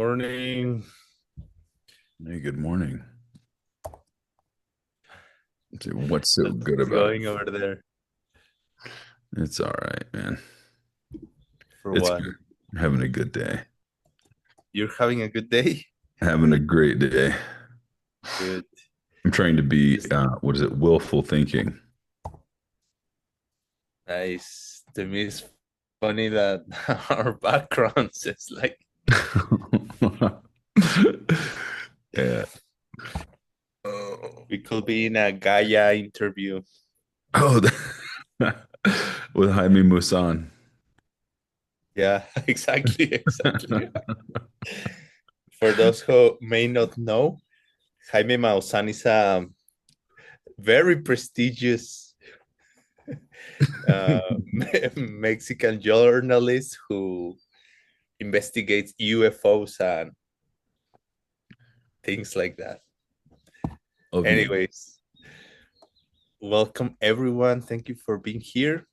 Morning. Hey, good morning. What's so good How's it about going it? over there? It's all right, man. For It's what? good. I'm having a good day. You're having a good day? Having a great day. Good. I'm trying to be, Just what is it, willful thinking. nice. To me, it's funny that our backgrounds is like Yeah. we could be in a Gaia interview. Oh, with Jaime Musan. Yeah, exactly. For those who may not know, Jaime Maussan is a very prestigious uh, Mexican journalist who investigates UFOs and things like that. OVNI. Anyways, welcome everyone. Thank you for being here.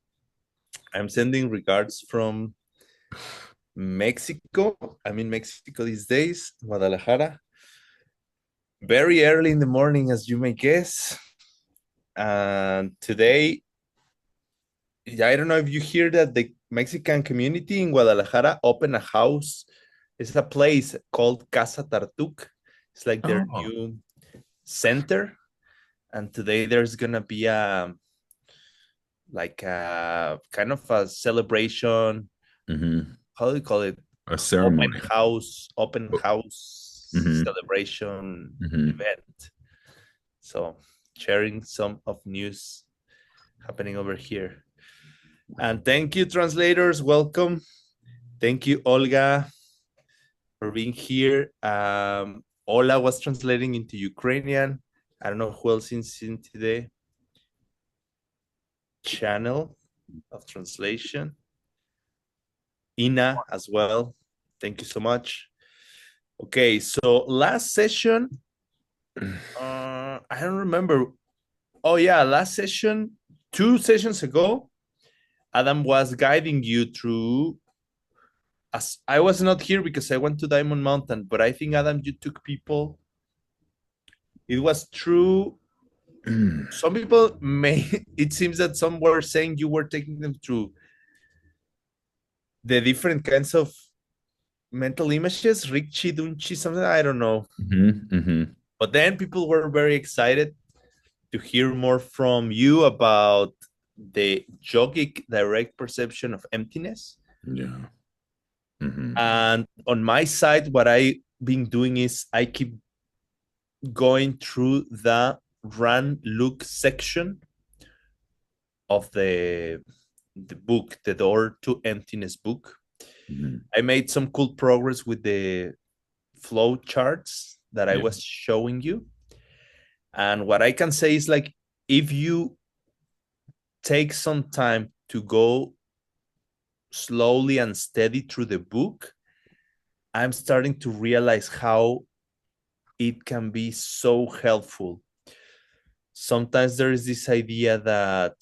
I'm sending regards from Mexico. I'm in Mexico these days, Guadalajara. Very early in the morning, as you may guess. And today, I don't know if you hear that the Mexican community in Guadalajara opened a house. It's a place called Casa Tartuc. It's like their Oh. new center. And today there's gonna be a like a kind of a celebration. Hmm. How do you call it? A Open ceremony. open Oh. house Hmm. celebration Hmm. event. So sharing some of news happening over here. And thank you, translators. Welcome. Thank you, Olga, for being here. Ola was translating into Ukrainian. I don't know who else is in today channel of translation. Ina as well. Thank you so much. Okay, so last session, I don't remember. Oh yeah, last session, 2 sessions ago, Adam was guiding you through. As I was not here because I went to Diamond Mountain, but I think Adam, you took people. It was true. Some people may. It seems that some were saying you were taking them through the different kinds of mental images, Rikchi, Dunchi, something. I don't know. Hmm. Hmm. But then people were very excited to hear more from you about the yogic direct perception of emptiness. Yeah. Hmm. And on my side, what I've been doing is I keep going through the run look section of the book, the Door to Emptiness book. Hmm. I made some cool progress with the flow charts that I Yeah. was showing you. And what I can say is like if you take some time to go slowly and steady through the book, I'm starting to realize how it can be so helpful. Sometimes there is this idea that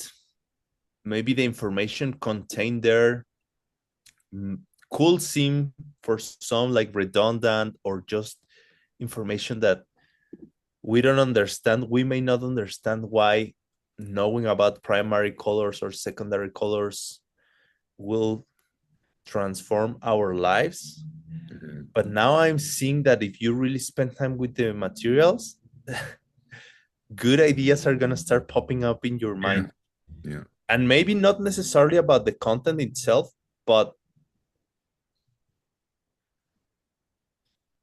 maybe the information contained there could seem for some like redundant or just information that we don't understand. We may not understand why knowing about primary colors or secondary colors will transform our lives. Hmm. But now I'm seeing that if you really spend time with the materials, good ideas are going to start popping up in your Yeah. mind. Yeah. And maybe not necessarily about the content itself, but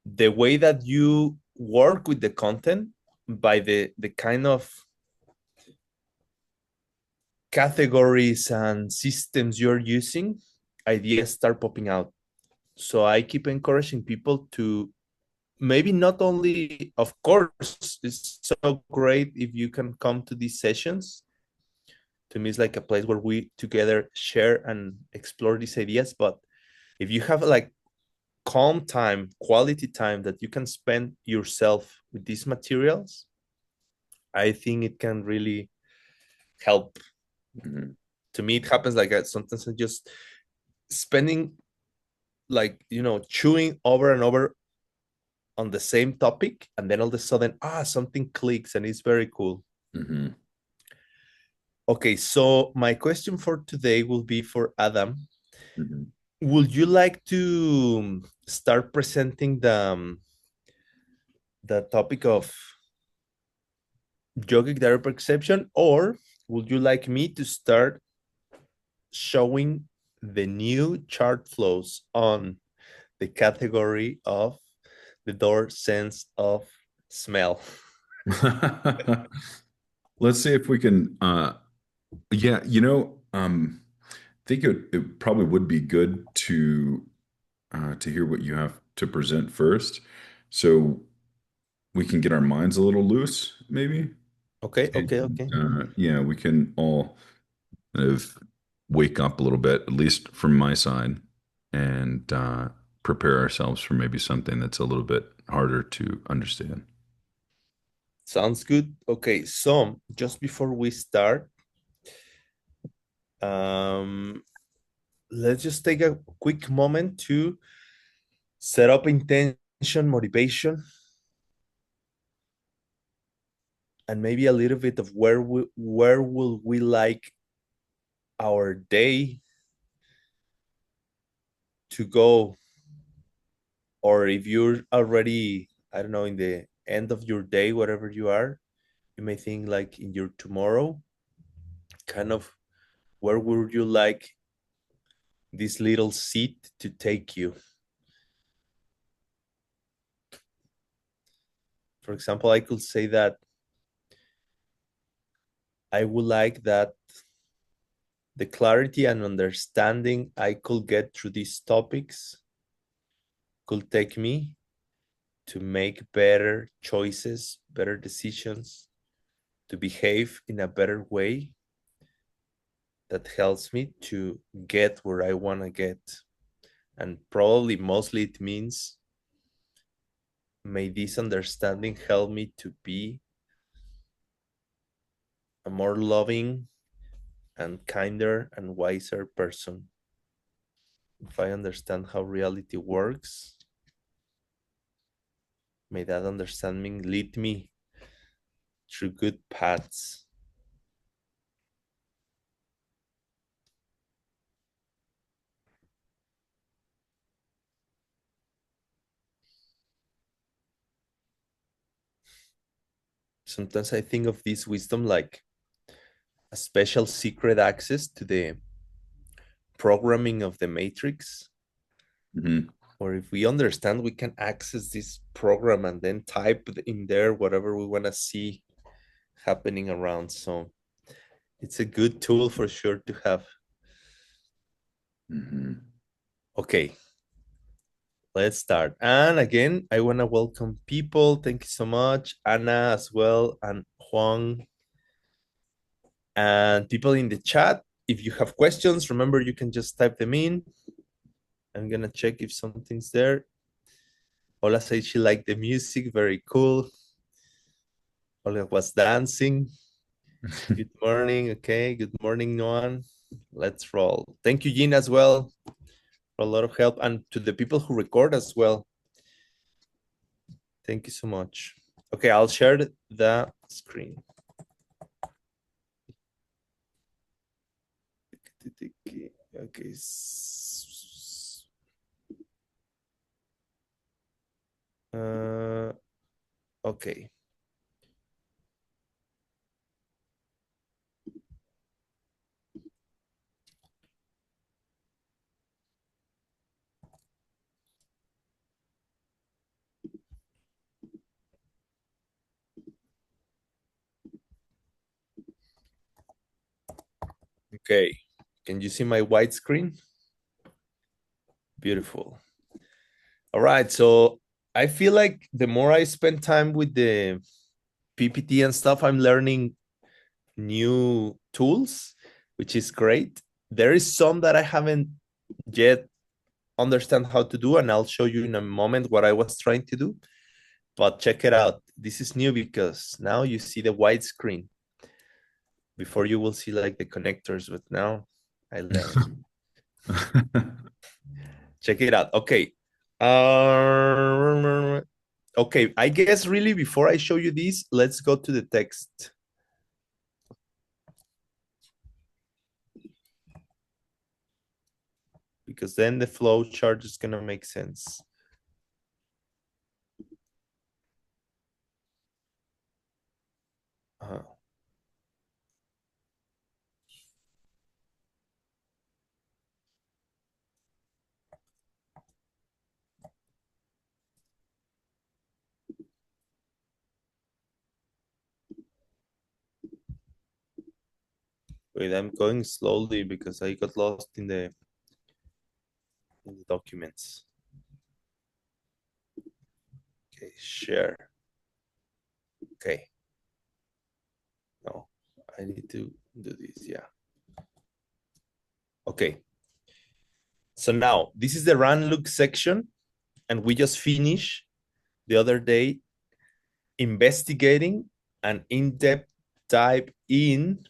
the way that you work with the content by the kind of categories and systems you're using, ideas start popping out. So I keep encouraging people to maybe not only, of course, it's so great if you can come to these sessions. To me, it's like a place where we together share and explore these ideas. But if you have like calm time, quality time that you can spend yourself with these materials, I think it can really help. Hmm. To me, it happens like sometimes I just spending like chewing over and over on the same topic, and then all of a sudden, something clicks and it's very cool. Mm-hmm. Okay, so my question for today will be for Adam. Mm-hmm. Would you like to start presenting the topic of yogic direct perception, or would you like me to start showing the new chart flows on the category of the door sense of smell? Let's see if we can yeah, I think it probably would be good to hear what you have to present first, so we can get our minds a little loose, maybe. Okay, okay, And, okay. yeah, we can all kind of wake up a little bit, at least from my side, and prepare ourselves for maybe something that's a little bit harder to understand. Sounds good. Okay, so just before we start, um, let's just take a quick moment to set up intention, motivation, and maybe a little bit of where will we like our day to go, or if you're already, I don't know, in the end of your day, whatever you are, you may think like in your tomorrow, kind of where would you like this little seat to take you? For example, I could say that I would like that the clarity and understanding I could get through these topics could take me to make better choices, better decisions, to behave in a better way that helps me to get where I want to get. And probably mostly it means, may this understanding help me to be a more loving and kinder and wiser person. If I understand how reality works, may that understanding lead me through good paths. Sometimes I think of this wisdom like a special secret access to the programming of the matrix, Mhm. or if we understand, we can access this program and then type in there whatever we want to see happening around. So it's a good tool for sure to have. Mhm. Okay, let's start. And again, I want to welcome people. Thank you so much, Anna as well, and Juan, and people in the chat. If you have questions, remember you can just type them in. I'm gonna check if something's there. Ola said she liked the music, very cool. Ola was dancing. Good morning. Okay, good morning, Noan. Let's roll. Thank you, Jean, as well, for a lot of help, and to the people who record as well. Thank you so much. Okay, I'll share the screen. Okay. Okay. Okay. Can you see my white screen? Beautiful. All right. So I feel like the more I spend time with the PPT and stuff, I'm learning new tools, which is great. There is some that I haven't yet understand how to do, and I'll show you in a moment what I was trying to do. But check it out. This is new because now you see the white screen. Before you will see like the connectors, but now I learned. Check it out. Okay. Okay, I guess really before I show you this, let's go to the text. Because then the flow chart is gonna make sense. Wait, I'm going slowly because I got lost in the documents. Okay, share. Okay. No, I need to do this, yeah. Okay. So now, this is the run look section, and we just finished the other day investigating an in-depth dive in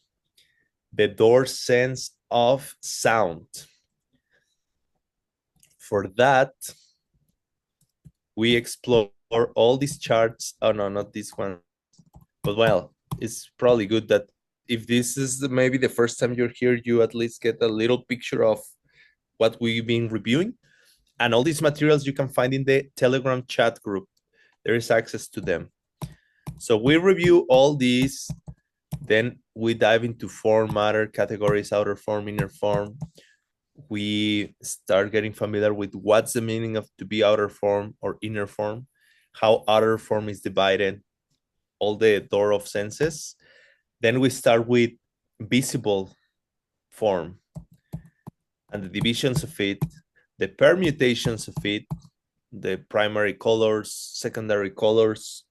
the door sense of sound. For that, we explore all these charts. Oh, no, not this one. But well, it's probably good that if this is maybe the first time you're here, you at least get a little picture of what we've been reviewing. And all these materials you can find in the Telegram chat group. There is access to them. So we review all these, then we dive into form, matter, categories, outer form, inner form. We start getting familiar with what's the meaning of to be outer form or inner form, how outer form is divided, all the door of senses. Then we start with visible form and the divisions of it, the permutations of it, the primary colors, secondary colors,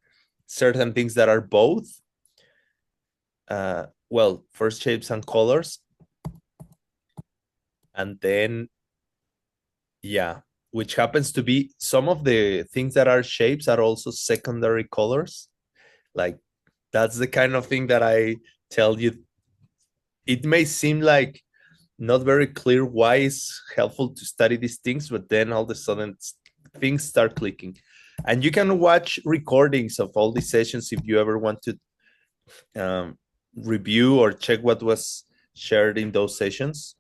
certain things that are both. Well, first shapes and colors. And then, yeah, which happens to be some of the things that are shapes are also secondary colors. Like that's the kind of thing that I tell you. It may seem like not very clear why it's helpful to study these things, but then all of a sudden things start clicking. And you can watch recordings of all these sessions if you ever want to review or check what was shared in those sessions.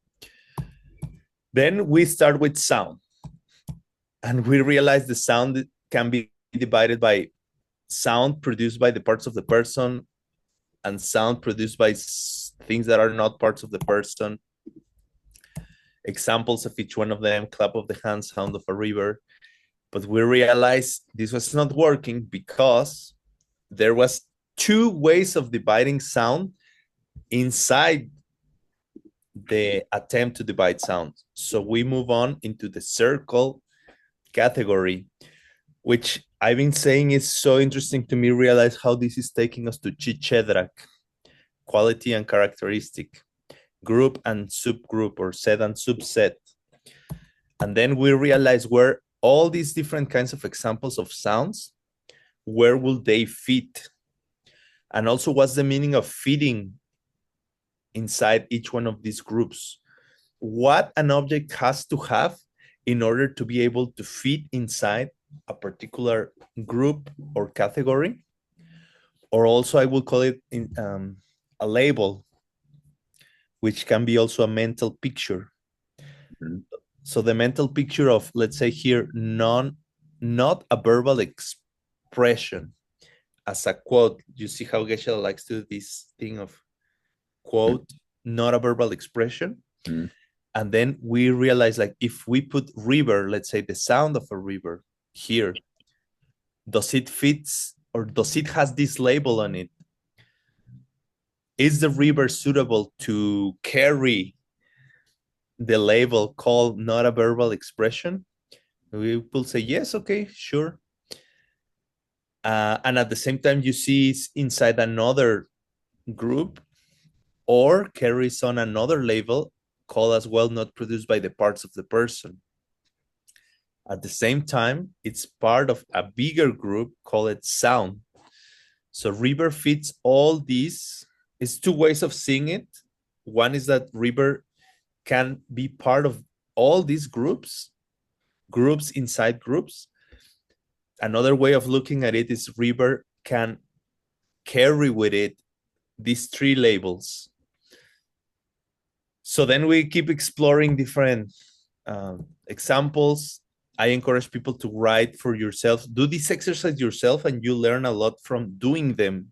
Then we start with sound. And we realize the sound can be divided by sound produced by the parts of the person and sound produced by things that are not parts of the person. Examples of each one of them: clap of the hands, sound of a river. But we realized this was not working because there was two ways of dividing sound inside the attempt to divide sound. So we move on into the circle category, which I've been saying is so interesting to me. Realize how this is taking us to Chichedrak, quality and characteristic, group and subgroup, or set and subset. And then we realize where all these different kinds of examples of sounds, where will they fit? And also, what's the meaning of fitting inside each one of these groups? What an object has to have in order to be able to fit inside a particular group or category, or also I will call it a label, which can be also a mental picture. Mm-hmm. So the mental picture of, let's say here, not a verbal expression as a quote. You see how Geshe likes to do this thing of quote, not a verbal expression. Mm-hmm. And then we realize, like, if we put river, let's say the sound of a river here, does it fits or does it has this label on it? Is the river suitable to carry the label called not a verbal expression? We will say yes, okay, sure. And at the same time, you see it's inside another group or carries on another label called as well not produced by the parts of the person. At the same time, it's part of a bigger group called it sound. So river fits all these. It's two ways of seeing it. One is that river can be part of all these groups inside groups. another way of looking at it is river can carry with it these three labels. So then we keep exploring different examples. I encourage people to write for yourself. Do this exercise yourself, and you learn a lot from doing them.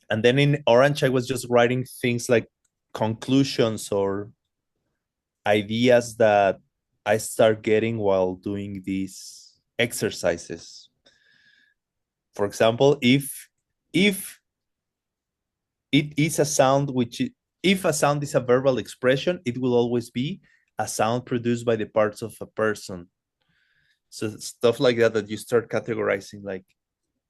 And then in Orange, I was just writing things like conclusions or ideas that I start getting while doing these exercises. For example, if it is a sound if a sound is a verbal expression, it will always be a sound produced by the parts of a person. So stuff like that you start categorizing, like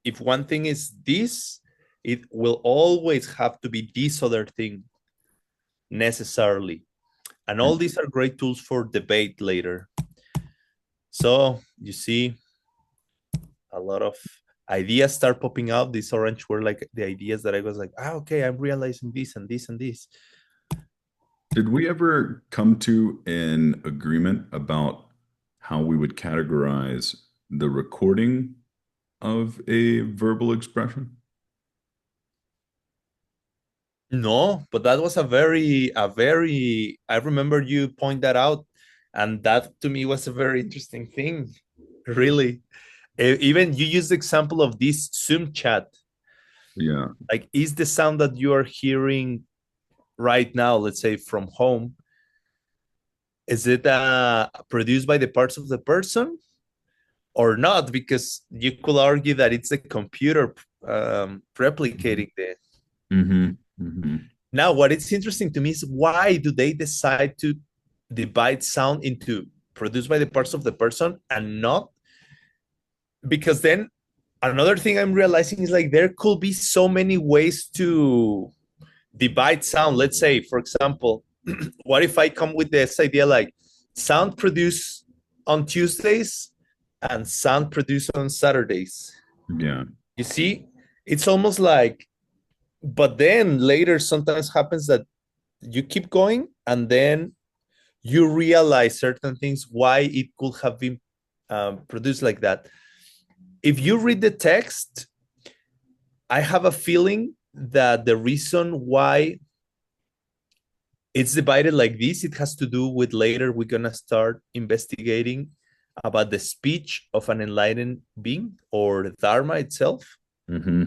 if one thing is this, it will always have to be this other thing necessarily. And all these are great tools for debate later. So you see a lot of ideas start popping out. These orange were like the ideas that I was like, okay, I'm realizing this and this and this. Did we ever come to an agreement about how we would categorize the recording of a verbal expression? No, but that was a very, I remember you point that out. And that to me was a very interesting thing, really. Even you used the example of this Zoom chat. Yeah. Like, is the sound that you are hearing right now, let's say from home, is it produced by the parts of the person or not? Because you could argue that it's the computer replicating the. Mm-hmm. Mm-hmm. Now, what is interesting to me is why do they decide to divide sound into produced by the parts of the person and not? Because then another thing I'm realizing is like there could be so many ways to divide sound. Let's say, for example, what if I come with this idea like sound produced on Tuesdays and sound produced on Saturdays? Yeah. You see, it's almost like, but then later sometimes happens that you keep going and then you realize certain things why it could have been produced like that. If you read the text, I have a feeling that the reason why it's divided like this, it has to do with later we're going to start investigating about the speech of an enlightened being or Dharma itself. Mm-hmm.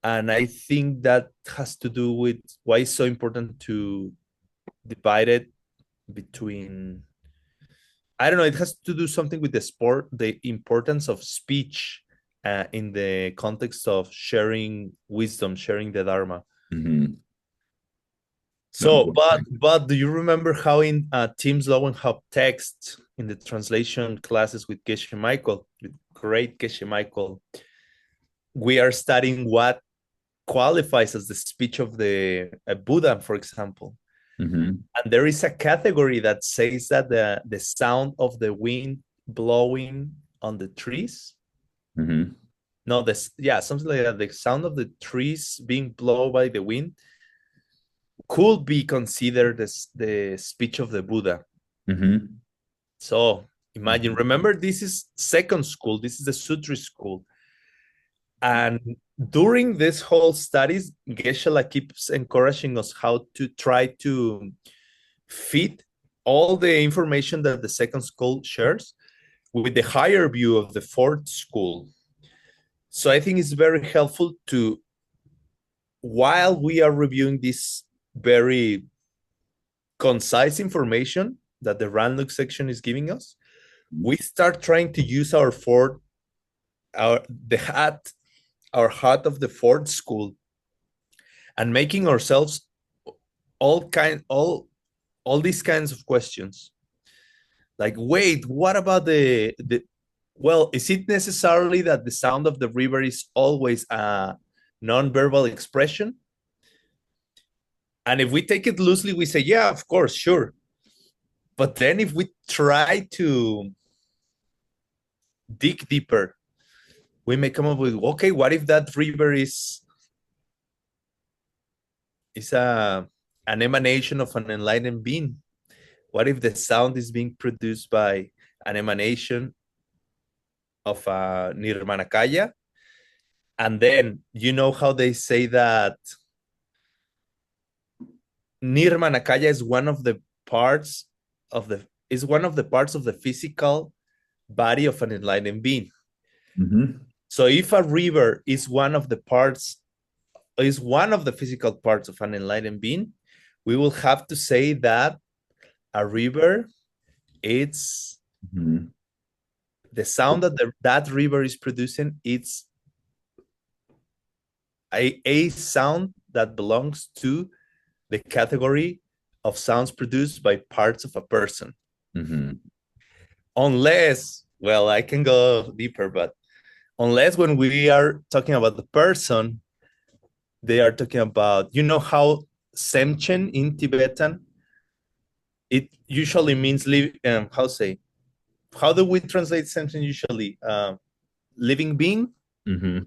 And I think that has to do with why it's so important to divide it between, I don't know, it has to do something with the importance of speech in the context of sharing wisdom, sharing the Dharma. Mm-hmm. No, So, but do you remember how in Tim's Law and How text in the translation classes with Geshe Michael, with great Geshe Michael, we are studying what qualifies as the speech of the Buddha, for example. mm-hmm. And there is a category that says that the sound of the wind blowing on the trees. Mm-hmm. No, this, yeah, something like that. The sound of the trees being blown by the wind could be considered as the speech of the Buddha. Mm-hmm. So imagine, remember, this is second school, this is the Sutri school. And during this whole studies, Geshe keeps encouraging us how to try to fit all the information that the second school shares with the higher view of the fourth school. So I think it's very helpful to, while we are reviewing this very concise information that the Ranlook section is giving us, we start trying to use our hat of the fourth school and making ourselves all these kinds of questions. Like, wait, what about the well, is it necessarily that the sound of the river is always a non-verbal expression? And if we take it loosely, we say, yeah, of course, sure. But then if we try to dig deeper, we may come up with, okay, what if that river is an emanation of an enlightened being? What if the sound is being produced by an emanation of a Nirmanakaya. And then you know how they say that Nirmanakaya is one of the parts of the physical body of an enlightened being. Mm-hmm. So if a river is one of the physical parts of an enlightened being, we will have to say that a river, it's Mm-hmm. the sound that that river is producing, it's a sound that belongs to the category of sounds produced by parts of a person. Mm-hmm. Unless, well, I can go deeper, but unless when we are talking about the person, they are talking about, you know how Semchen in Tibetan, it usually means how do we translate Semchen usually? Living being. Mm-hmm.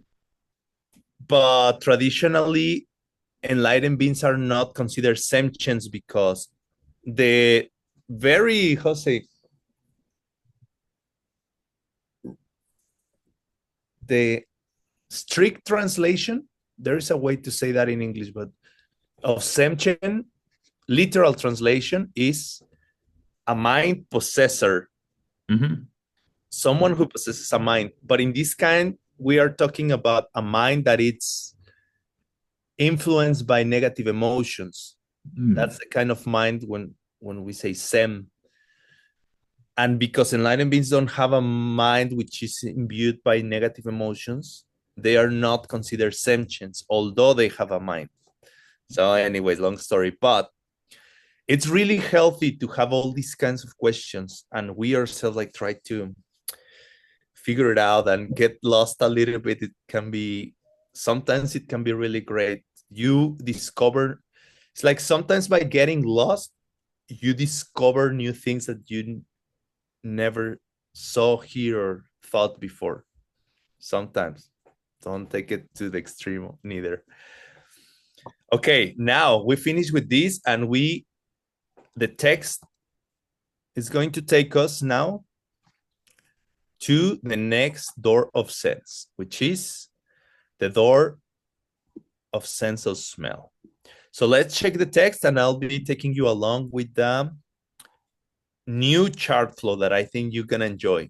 But traditionally, enlightened beings are not considered Semchens because the very, the strict translation, there is a way to say that in English, but of Semchen, literal translation is a mind possessor. Mm-hmm. Someone who possesses a mind. But in this kind, we are talking about a mind that it's influenced by negative emotions. That's the kind of mind when we say Sem. And because enlightened beings don't have a mind which is imbued by negative emotions, they are not considered sentients, although they have a mind. So, anyways, long story, but it's really healthy to have all these kinds of questions, and we ourselves like try to figure it out and get lost a little bit. Sometimes it can be really great. You discover, it's like sometimes by getting lost, you discover new things that you never saw, hear, or thought before. Sometimes. Don't take it to the extreme neither. Okay, now we finish with this, and the text is going to take us now to the next door of sense, which is the door of sense of smell. So let's check the text, and I'll be taking you along with the new chart flow that I think you're gonna enjoy.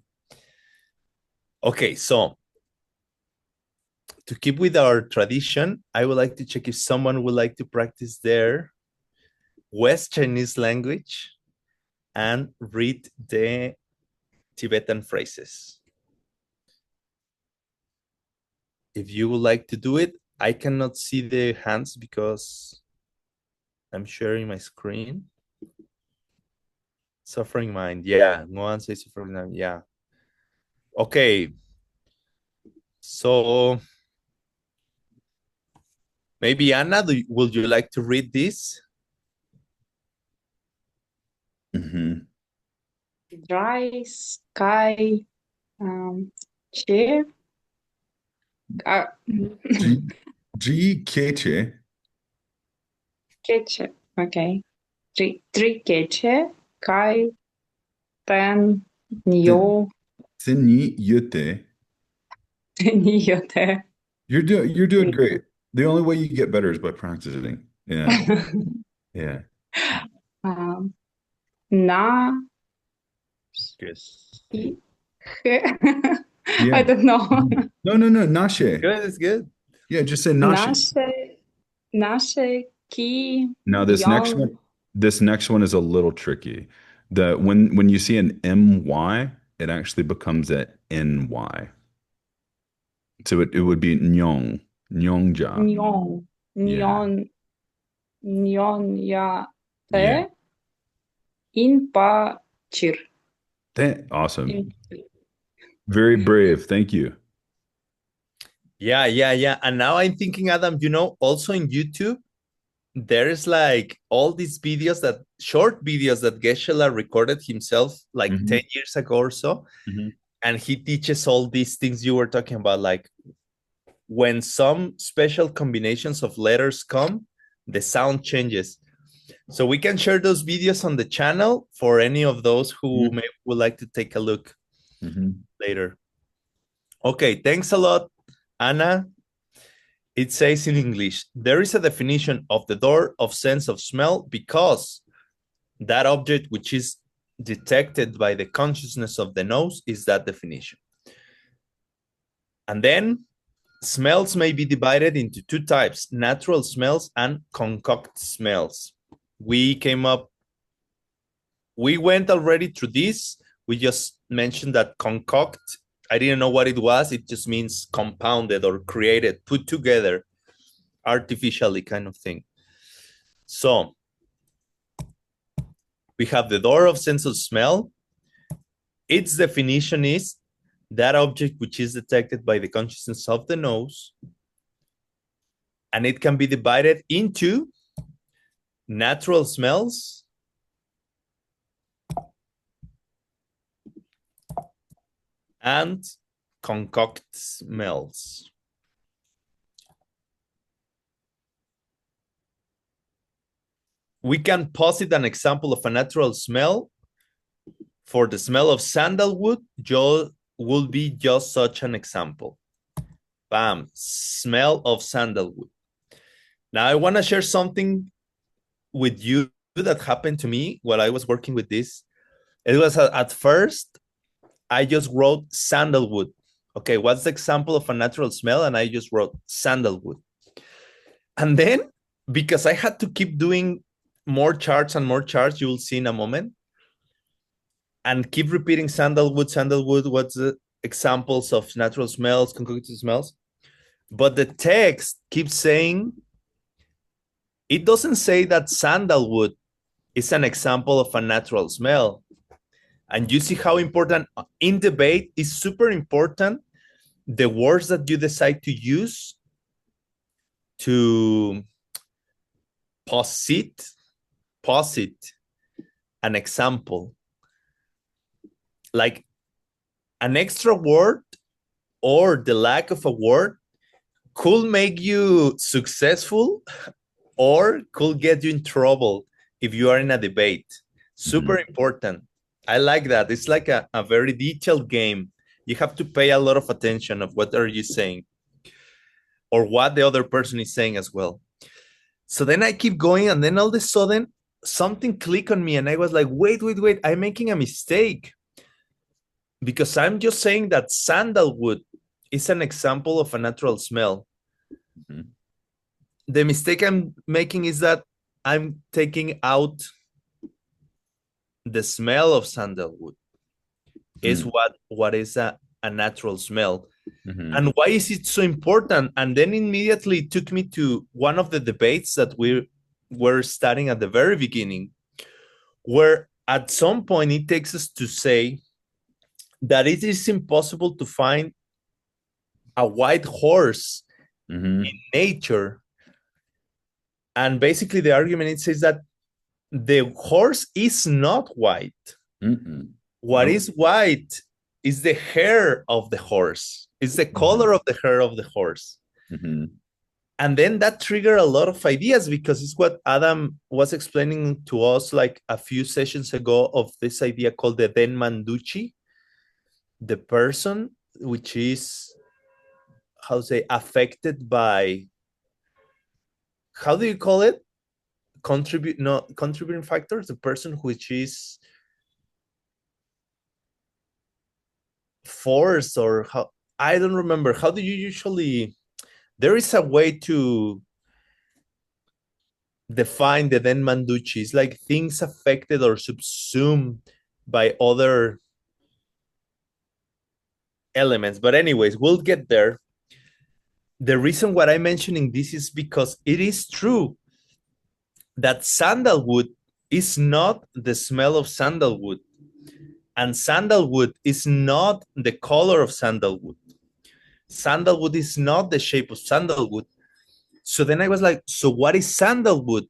Okay, so to keep with our tradition, I would like to check if someone would like to practice their West Chinese language and read the Tibetan phrases. If you would like to do it, I cannot see the hands because I'm sharing my screen. Suffering mind, yeah. No one says suffering mind, yeah. Okay. So maybe Anna, would you like to read this? Mm-hmm. Dry sky, chair. G Keche. Keche. Okay. Three keche, kai, ten, nyo, Sini Yute. niyote. You're doing great. The only way you get better is by practicing. Yeah. Yeah. Na, Good. I, Yeah. I don't know. No, Nashe. Good, it's good. Yeah, just say Nashe. Nashe, ki, Now young. this next one is a little tricky. When you see an MY, it actually becomes a NY. So it would be Nyong, Nyongja. Nyon, Yeah. nyon, ya, Yeah. te, in pa, chir. Awesome. Very brave. Thank you. Yeah. And now I'm thinking, Adam, also in YouTube, there's like all these short videos that Geshe recorded himself like 10 years ago or so. Mm-hmm. And he teaches all these things you were talking about, like when some special combinations of letters come, the sound changes. So we can share those videos on the channel for any of those who maybe would like to take a look later. Okay, thanks a lot, Anna. It says in English, there is a definition of the door of sense of smell because that object which is detected by the consciousness of the nose is that definition. And then smells may be divided into two types, natural smells and concoct smells. We went already through this. We just mentioned that concoct, I didn't know what it was. It just means compounded or created, put together artificially kind of thing. So we have the door of sense of smell. Its definition is that object which is detected by the consciousness of the nose, and it can be divided into natural smells and concoct smells. We can posit an example of a natural smell. For the smell of sandalwood, will be just such an example. Bam, smell of sandalwood. Now I want to share something with you that happened to me while I was working with this. It was at first, I just wrote sandalwood. Okay, what's the example of a natural smell? And I just wrote sandalwood. And then, because I had to keep doing more charts and more charts, you will see in a moment, and keep repeating sandalwood, sandalwood, what's the examples of natural smells, concocted smells. But the text keeps saying, it doesn't say that sandalwood is an example of a natural smell. And you see how important in debate is super important the words that you decide to use to posit an example. Like an extra word or the lack of a word could make you successful or could get you in trouble if you are in a debate. Super important. I like that. It's like a very detailed game. You have to pay a lot of attention of what are you saying or what the other person is saying as well. So then I keep going, and then all of a sudden something clicked on me and I was like, wait, I'm making a mistake. Because I'm just saying that sandalwood is an example of a natural smell. The mistake I'm making is that I'm taking out the smell of sandalwood is what is a natural smell. And why is it so important? And then immediately it took me to one of the debates that we were studying at the very beginning, where at some point it takes us to say that it is impossible to find a white horse in nature. And basically the argument, it says that the horse is not white. What is white is the hair of the horse. It's the color of the hair of the horse. And then that triggered a lot of ideas, because it's what Adam was explaining to us like a few sessions ago of this idea called the Den Manducci, the person which is, how to say, affected by, how do you call it? Contributing factors, the person which is forced, or how, I don't remember. How do you usually, there is a way to define the Den Manducci. It's like things affected or subsumed by other elements. But anyways, we'll get there. The reason why I'm mentioning this is because it is true that sandalwood is not the smell of sandalwood, and sandalwood is not the color of sandalwood. Sandalwood is not the shape of sandalwood. So then I was like, so what is sandalwood?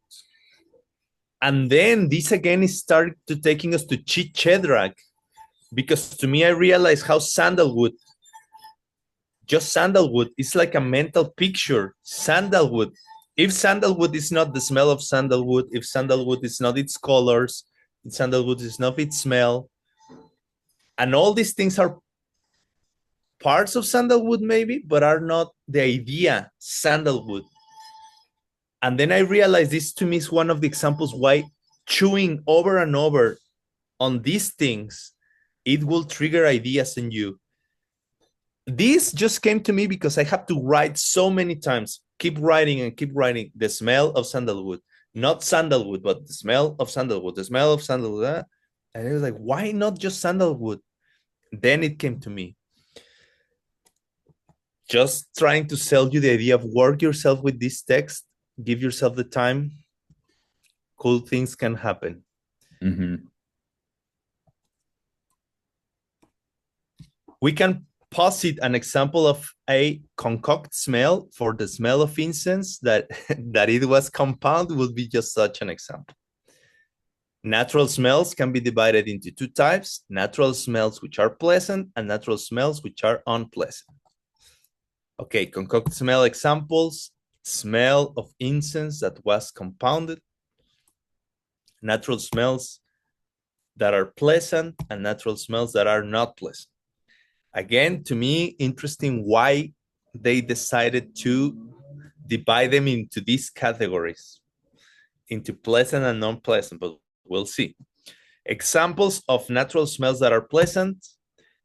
And then this again started to taking us to Chedrag, because to me, I realized how sandalwood, just sandalwood, is like a mental picture. Sandalwood, if sandalwood is not the smell of sandalwood, if sandalwood is not its colors, if sandalwood is not its smell, and all these things are parts of sandalwood maybe, but are not the idea sandalwood. And then I realized this to me is one of the examples why chewing over and over on these things, it will trigger ideas in you. This just came to me because I have to write so many times, keep writing and keep writing the smell of sandalwood, not sandalwood, but the smell of sandalwood, the smell of sandalwood. And I was like, why not just sandalwood? Then it came to me. Just trying to sell you the idea of work yourself with this text, give yourself the time, cool things can happen. Mm-hmm. We can posit an example of a concoct smell for the smell of incense that it was compound would be just such an example. Natural smells can be divided into two types: natural smells which are pleasant and natural smells which are unpleasant. Okay, concoct smell examples: smell of incense that was compounded, natural smells that are pleasant, and natural smells that are not pleasant. Again, to me, interesting why they decided to divide them into these categories, into pleasant and non-pleasant, but we'll see. Examples of natural smells that are pleasant: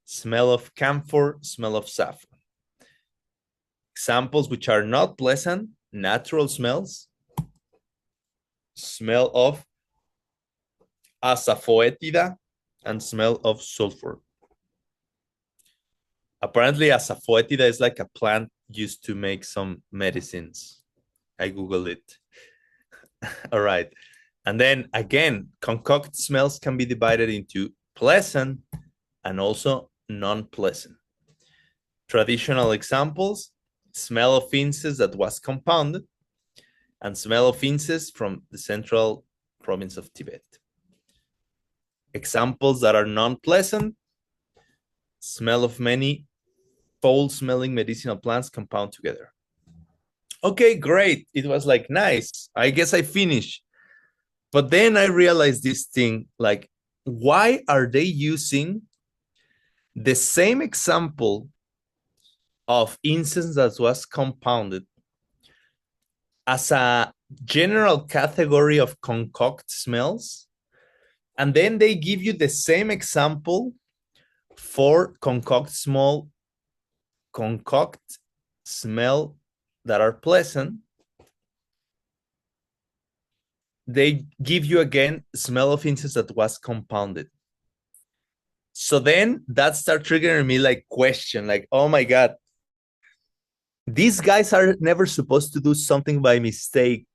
smell of camphor, smell of saffron. Examples which are not pleasant, natural smells: smell of asafoetida and smell of sulfur. Apparently, asafoetida is like a plant used to make some medicines. I Googled it. All right. And then again, concoct smells can be divided into pleasant and also non-pleasant. Traditional examples: smell of incense that was compounded and smell of incense from the central province of Tibet. Examples that are non-pleasant: smell of many foul-smelling medicinal plants compound together. Okay, great. It was like, nice. I guess I finished. But then I realized this thing, like, why are they using the same example of incense that was compounded as a general category of concoct smells? And then they give you the same example for concoct smell that are pleasant. They give you again smell of incense that was compounded. So then that started triggering me like question, like, oh my God, these guys are never supposed to do something by mistake.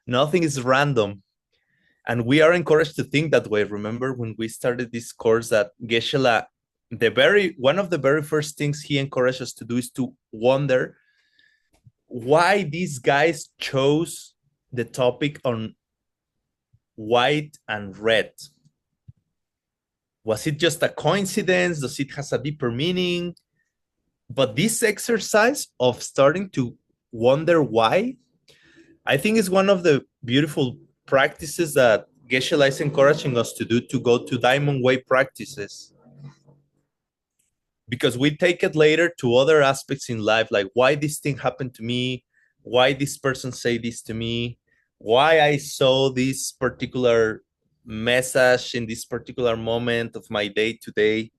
Nothing is random. And we are encouraged to think that way. Remember when we started this course that Geshe, one of the very first things he encouraged us to do is to wonder why these guys chose the topic on white and red. Was it just a coincidence? Does it have a deeper meaning? But this exercise of starting to wonder why, I think is one of the beautiful practices that Geshe is encouraging us to do, to go to Diamond Way practices. Because we take it later to other aspects in life, like why this thing happened to me, why this person say this to me, why I saw this particular message in this particular moment of my day today.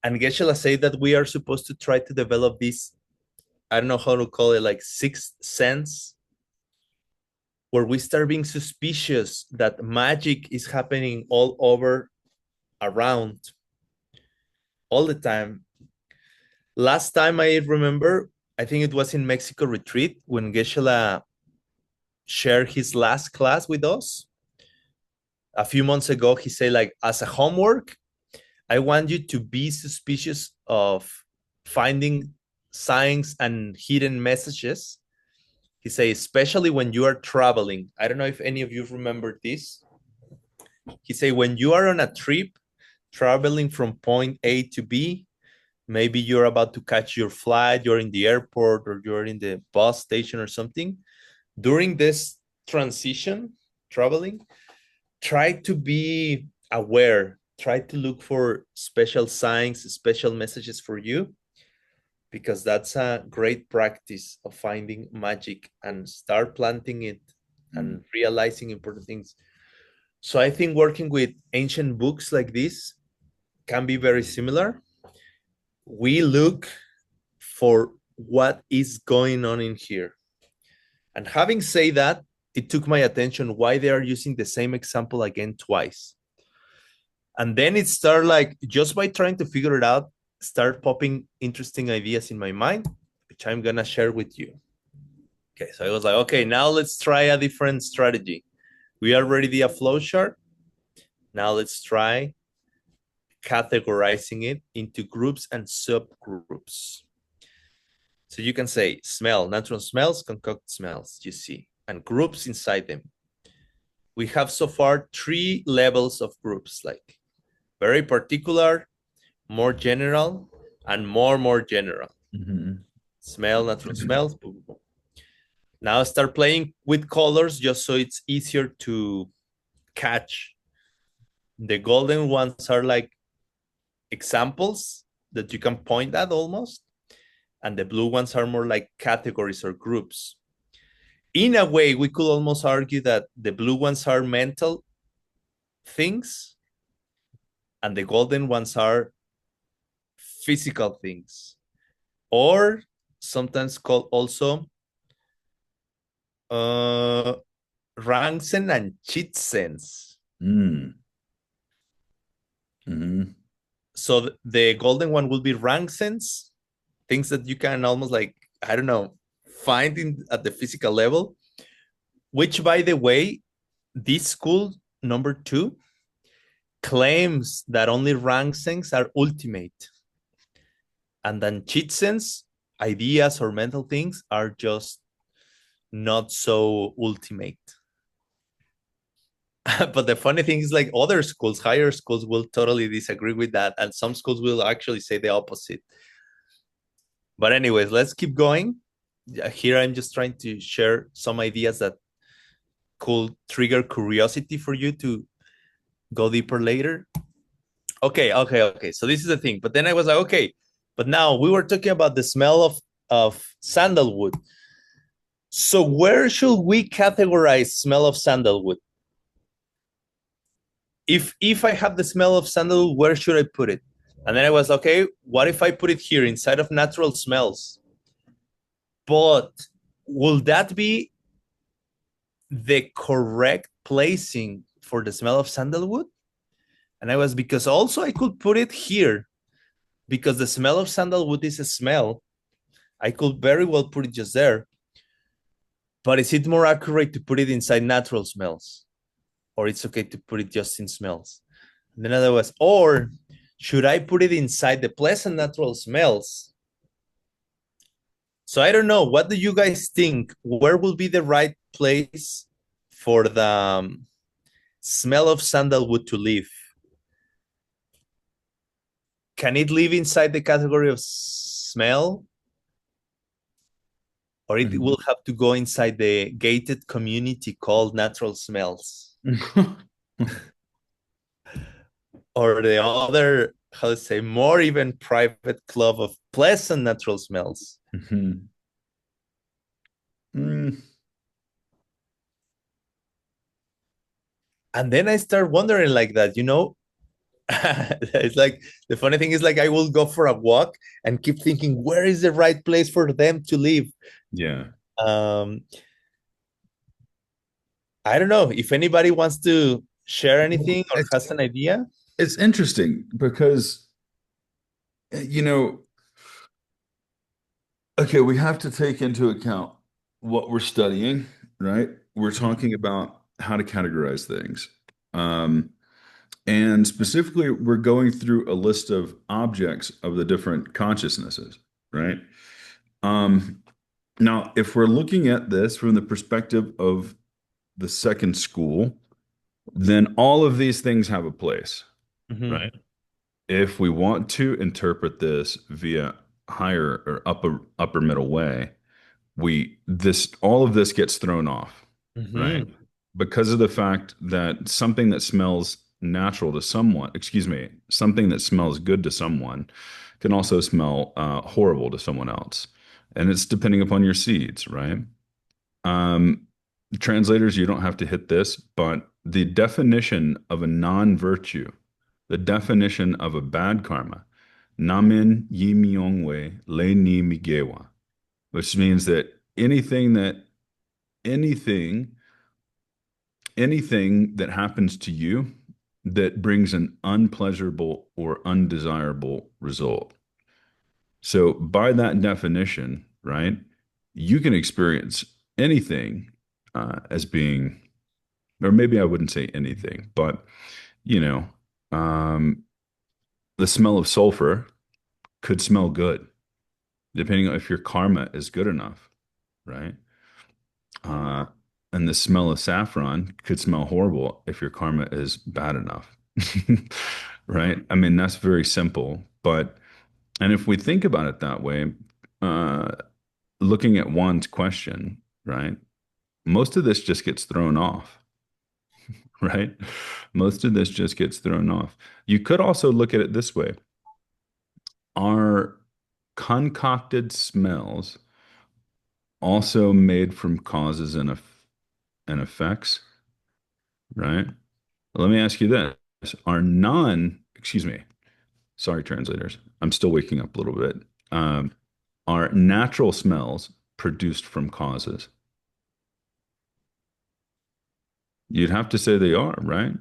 And Geshe say that we are supposed to try to develop this, I don't know how to call it, like sixth sense, where we start being suspicious that magic is happening all over, around, all the time. Last time I remember, I think it was in Mexico retreat when Geshe shared his last class with us. A few months ago, he said, like, as a homework, I want you to be suspicious of finding signs and hidden messages. He said, especially when you are traveling. I don't know if any of you remember this. He said, when you are on a trip, traveling from point A to B, maybe you're about to catch your flight, you're in the airport, or you're in the bus station or something. During this transition, traveling, try to be aware, try to look for special signs, special messages for you. because that's a great practice of finding magic and start planting it and realizing important things. So I think working with ancient books like this can be very similar. We look for what is going on in here. And having said that, it took my attention why they are using the same example again twice. And then it started like, just by trying to figure it out, start popping interesting ideas in my mind, which I'm gonna share with you. Okay, so I was like, okay, now let's try a different strategy. We already did a flow chart. Now let's try categorizing it into groups and subgroups. So you can say smell, natural smells, concoct smells, you see, and groups inside them. We have so far 3 levels of groups, like very particular, more general, and more general. Smell, natural smells. Boom, boom, boom. Now start playing with colors just so it's easier to catch. The golden ones are like examples that you can point at almost, and the blue ones are more like categories or groups. In a way, we could almost argue that the blue ones are mental things and the golden ones are physical things, or sometimes called also Rangsen and Chitsens. So the golden one will be Rangsens, things that you can almost like, I don't know, find at the physical level, which, by the way, this school, number 2, claims that only Rangsens are ultimate. And then Chitsens, ideas or mental things, are just not so ultimate. But the funny thing is, like, other schools, higher schools, will totally disagree with that. And some schools will actually say the opposite. But anyways, let's keep going. Here I'm just trying to share some ideas that could trigger curiosity for you to go deeper later. Okay. So this is the thing. But then I was like, okay, but now we were talking about the smell of sandalwood. So where should we categorize smell of sandalwood? If I have the smell of sandalwood, where should I put it? And then I was, okay, what if I put it here inside of natural smells? But will that be the correct placing for the smell of sandalwood? And I was, because also I could put it here, because the smell of sandalwood is a smell. I could very well put it just there. But is it more accurate to put it inside natural smells? Or it's okay to put it just in smells? And then I was, or should I put it inside the pleasant natural smells? So I don't know. What do you guys think? Where will be the right place for the smell of sandalwood to live? Can it live inside the category of smell? Or it will have to go inside the gated community called natural smells? Or the other, how to say, more even private club of pleasant natural smells? And then I start wondering like that, it's like, the funny thing is, like, I will go for a walk and keep thinking, where is the right place for them to live? Yeah. I don't know if anybody wants to share anything or has an idea. It's interesting because, okay, we have to take into account what we're studying, right? We're talking about how to categorize things. And specifically, we're going through a list of objects of the different consciousnesses, right? Now, if we're looking at this from the perspective of the second school, then all of these things have a place, right? If we want to interpret this via higher or upper middle way, all of this gets thrown off, right? Because of the fact that something that smells natural to someone, something that smells good to someone can also smell horrible to someone else. And it's depending upon your seeds, right? Um, Translators, you don't have to hit this, but the definition of a non-virtue, the definition of a bad karma, namin yi myongwe le ni migewa, which means that anything anything that happens to you that brings an unpleasurable or undesirable result. So by that definition, right, you can experience anything as being, or maybe I wouldn't say anything, but you know, um, the smell of sulfur could smell good, depending on if your karma is good enough, right? Uh, and the smell of saffron could smell horrible if your karma is bad enough, right? I mean, that's very simple, but and if we think about it that way, uh, looking at Juan's question, right? Most of this just gets thrown off, right? Most of this just gets thrown off. You could also look at it this way. Are concocted smells also made from causes and effects, right? Let me ask you this. Excuse me, sorry, translators. I'm still waking up a little bit. Are natural smells produced from causes? You'd have to say they are, right?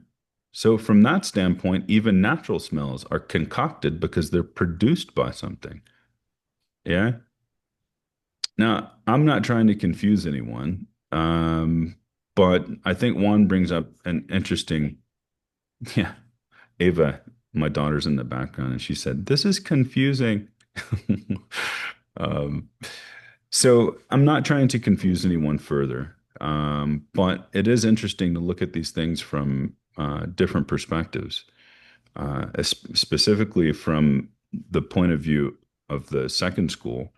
So, from that standpoint, even natural smells are concocted because they're produced by something. Yeah. Now, I'm not trying to confuse anyone, but I think Juan brings up an interesting, yeah, Ava, my daughter's in the background, and she said, "This is confusing." Um, so I'm not trying to confuse anyone further, but it is interesting to look at these things from different perspectives, specifically from the point of view of the second school,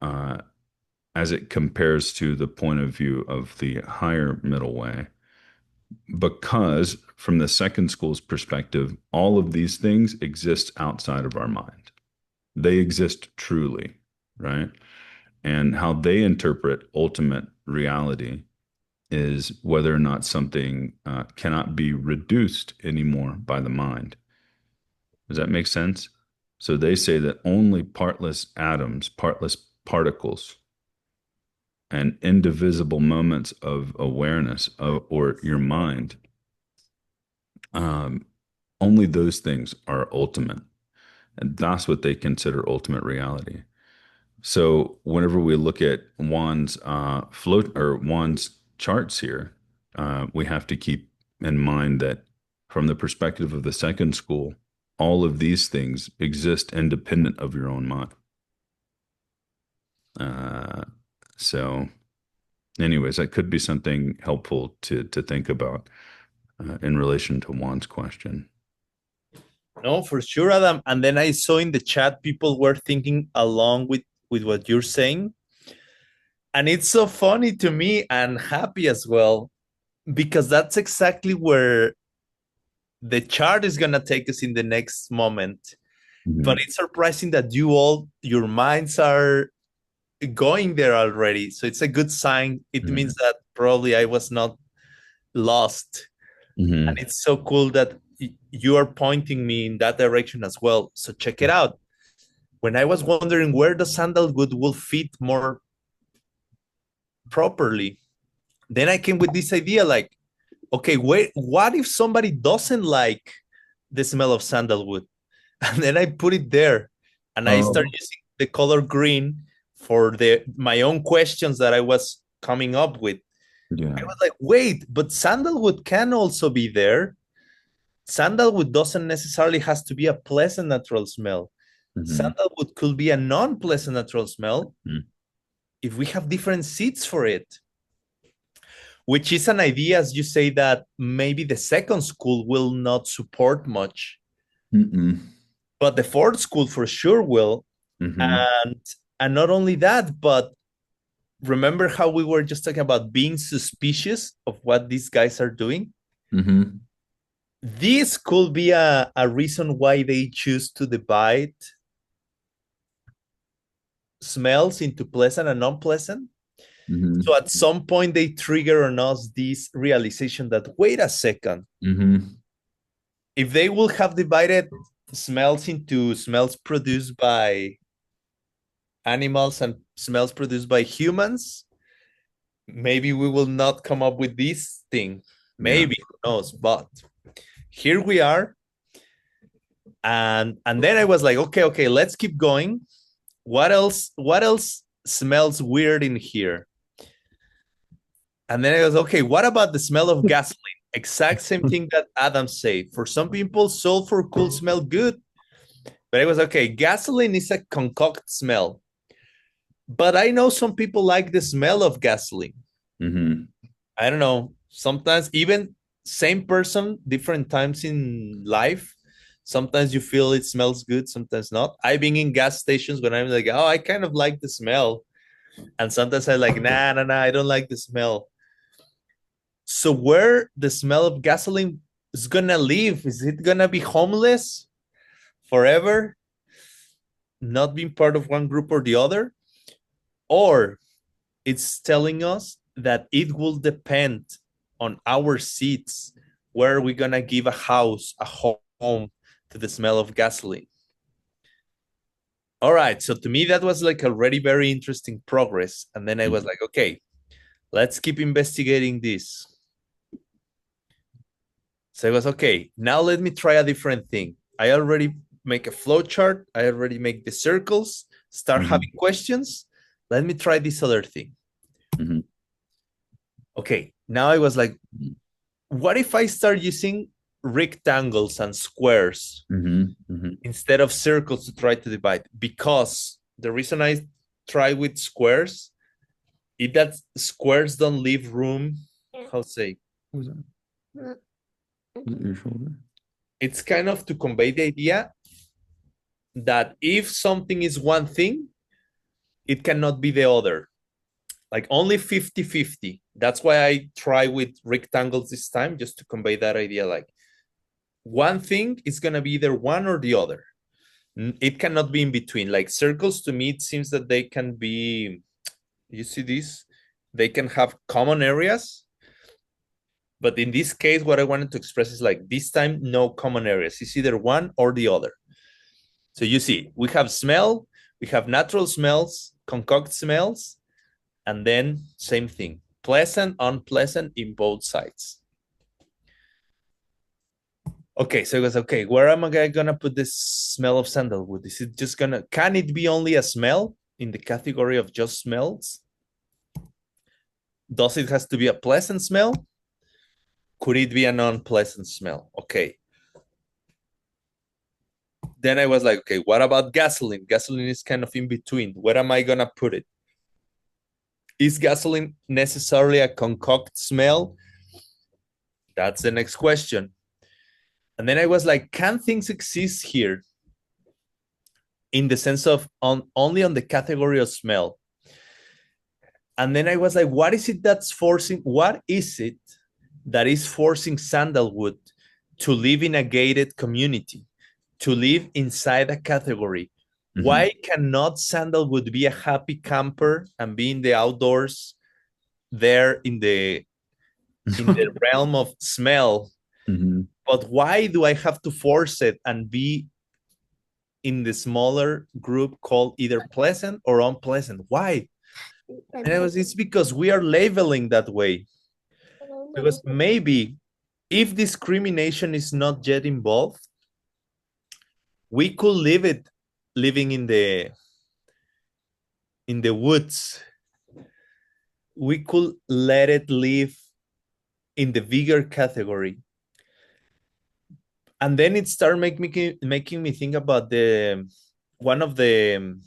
uh, as it compares to the point of view of the higher middle way. Because from the second school's perspective, all of these things exist outside of our mind. They exist truly, right? And how they interpret ultimate reality is whether or not something cannot be reduced anymore by the mind. Does that make sense? So they say that only partless atoms, partless particles, and indivisible moments of awareness or your mind, um, only those things are ultimate. And that's what they consider ultimate reality. So whenever we look at Juan's float or Juan's charts here, we have to keep in mind that from the perspective of the second school, all of these things exist independent of your own mind. Uh, so, anyways, that could be something helpful to think about in relation to Juan's question. No, for sure, Adam. And then I saw in the chat people were thinking along with what you're saying. And it's so funny to me and happy as well, because that's exactly where the chart is gonna take us in the next moment. But it's surprising that your minds are going there already. So it's a good sign. It means that probably I was not lost. And it's so cool that you are pointing me in that direction as well. So check it out. When I was wondering where the sandalwood will fit more properly, then I came with this idea like, okay, wait, what if somebody doesn't like the smell of sandalwood? And then I put it there and I started using the color green for my own questions that I was coming up with. Yeah. I was like, wait, but sandalwood can also be there. Sandalwood doesn't necessarily has to be a pleasant natural smell. Sandalwood could be a non-pleasant natural smell if we have different seeds for it, which is an idea, as you say, that maybe the second school will not support much, but the fourth school for sure will. And not only that, but remember how we were just talking about being suspicious of what these guys are doing? This could be a reason why they choose to divide smells into pleasant and unpleasant. Mm-hmm. So at some point they trigger on us this realization that, wait a second, Mm-hmm. if they will have divided smells into smells produced by animals and smells produced by humans, maybe we will not come up with this thing. Maybe, who knows? But here we are. And then I was like, okay, let's keep going. What else smells weird in here? And then I was, okay, what about the smell of gasoline? Exact same thing that Adam said. For some people, sulfur could smell good. But I was, okay, gasoline is a concoct smell. But I know some people like the smell of gasoline. Mm-hmm. I don't know. Sometimes even same person, different times in life. Sometimes you feel it smells good, sometimes not. I've been in gas stations when I'm like, oh, I kind of like the smell. And sometimes I'm like, nah, I don't like the smell. So where the smell of gasoline is gonna live? Is it gonna be homeless forever? Not being part of one group or the other? Or it's telling us that it will depend on our seats where we're gonna give a house, a home to the smell of gasoline. All right, so to me that was like already very interesting progress. And then I was like, okay, let's keep investigating this. So I was, okay, now let me try a different thing. I already make a flow chart. I already make the circles, start having questions. Let me try this other thing. Okay, now I was like, what if I start using rectangles and squares instead of circles to try to divide? Because the reason I try with squares is that squares don't leave room. How to say? What was that? Was it your shoulder? It's kind of to convey the idea that if something is one thing, it cannot be the other. Like only 50-50. That's why I try with rectangles this time, just to convey that idea. Like one thing is going to be either one or the other. It cannot be in between. Like circles, to me, it seems that they can be, you see this? They can have common areas. But in this case, what I wanted to express is like this time, no common areas. It's either one or the other. So you see, we have smell, we have natural smells, concoct smells, and then same thing, pleasant, unpleasant in both sides. Okay, so it was, okay, where am I gonna put this smell of sandalwood? Is it just gonna, can it be only a smell in the category of just smells? Does it has to be a pleasant smell? Could it be an unpleasant smell? Okay. Then I was like, okay, what about gasoline? Gasoline is kind of in between. Where am I gonna put it? Is gasoline necessarily a concoct smell? That's the next question. And then I was like, can things exist here in the sense of only on the category of smell? And then I was like, what is it that is forcing sandalwood to live in a gated community, to live inside a category? Why cannot sandalwood be a happy camper and be in the outdoors there in the realm of smell? But why do I have to force it and be in the smaller group called either pleasant or unpleasant? Why? And it's because we are labeling that way. Because maybe if discrimination is not yet involved, we could living in the woods. We could let it live in the bigger category. And then it started making me think about one of the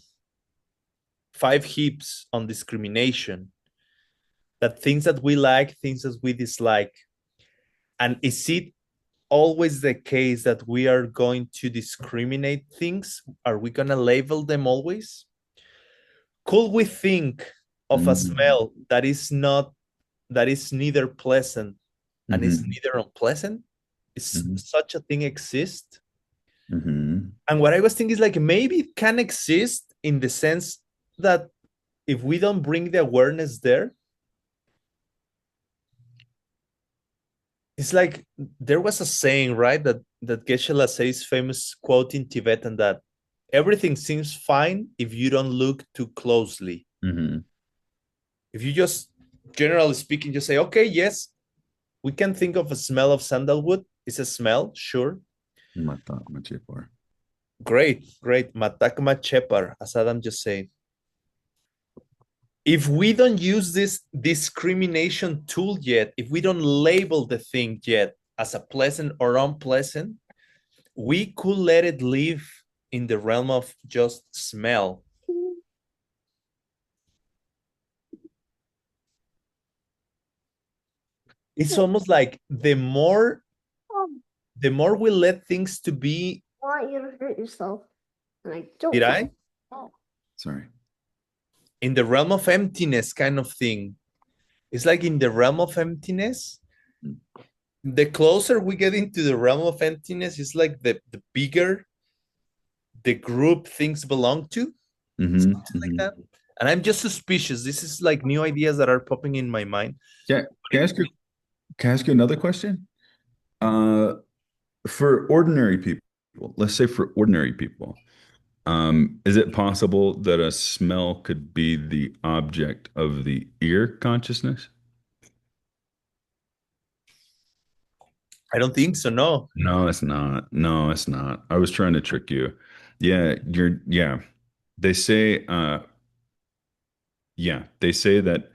5 hips on discrimination, that things that we like, things that we dislike. And is it always the case that we are going to discriminate things? Are we going to label them always? Could we think of a smell that is neither pleasant and is neither unpleasant? Is such a thing exist? And what I was thinking is like, maybe it can exist in the sense that if we don't bring the awareness there, it's like there was a saying, right? That Geshe says famous quote in Tibetan that everything seems fine if you don't look too closely. Mm-hmm. If you just, generally speaking, just say, okay, yes, we can think of a smell of sandalwood. It's a smell, sure. Mata Machipar. Great, great. Matakma Chepar, as Adam just said. If we don't use this discrimination tool yet, if we don't label the thing yet as a pleasant or unpleasant, we could let it live in the realm of just smell. It's almost like the more we let things to be. I want you to hurt yourself. And I don't. Did I? Sorry. In the realm of emptiness kind of thing. It's like in the realm of emptiness, the closer we get into the realm of emptiness, it's like the bigger the group things belong to. Mm-hmm. Something like that. And I'm just suspicious. This is like new ideas that are popping in my mind. Yeah. Can I ask you another question? For ordinary people, let's say for ordinary people, is it possible that a smell could be the object of the ear consciousness? I don't think so, no. No, it's not. No, it's not. I was trying to trick you. Yeah. They say they say that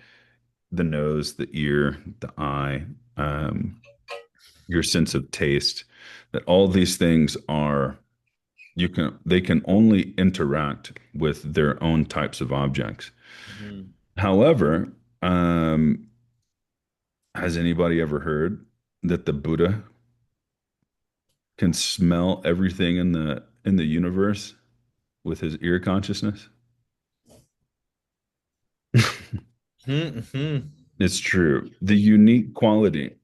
the nose, the ear, the eye, your sense of taste, that all these things are they can only interact with their own types of objects. Mm-hmm. However, has anybody ever heard that the Buddha can smell everything in the universe with his ear consciousness? Mm-hmm. It's true. The unique quality.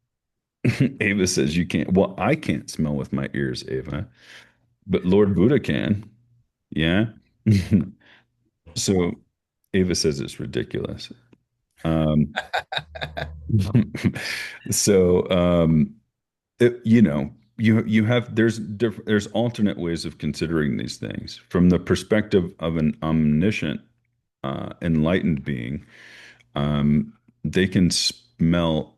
Ava says you can't. Well, I can't smell with my ears, Ava, but Lord Buddha can. Yeah. So Ava says it's ridiculous. Um, so you have there's alternate ways of considering these things from the perspective of an omniscient, enlightened being. They can smell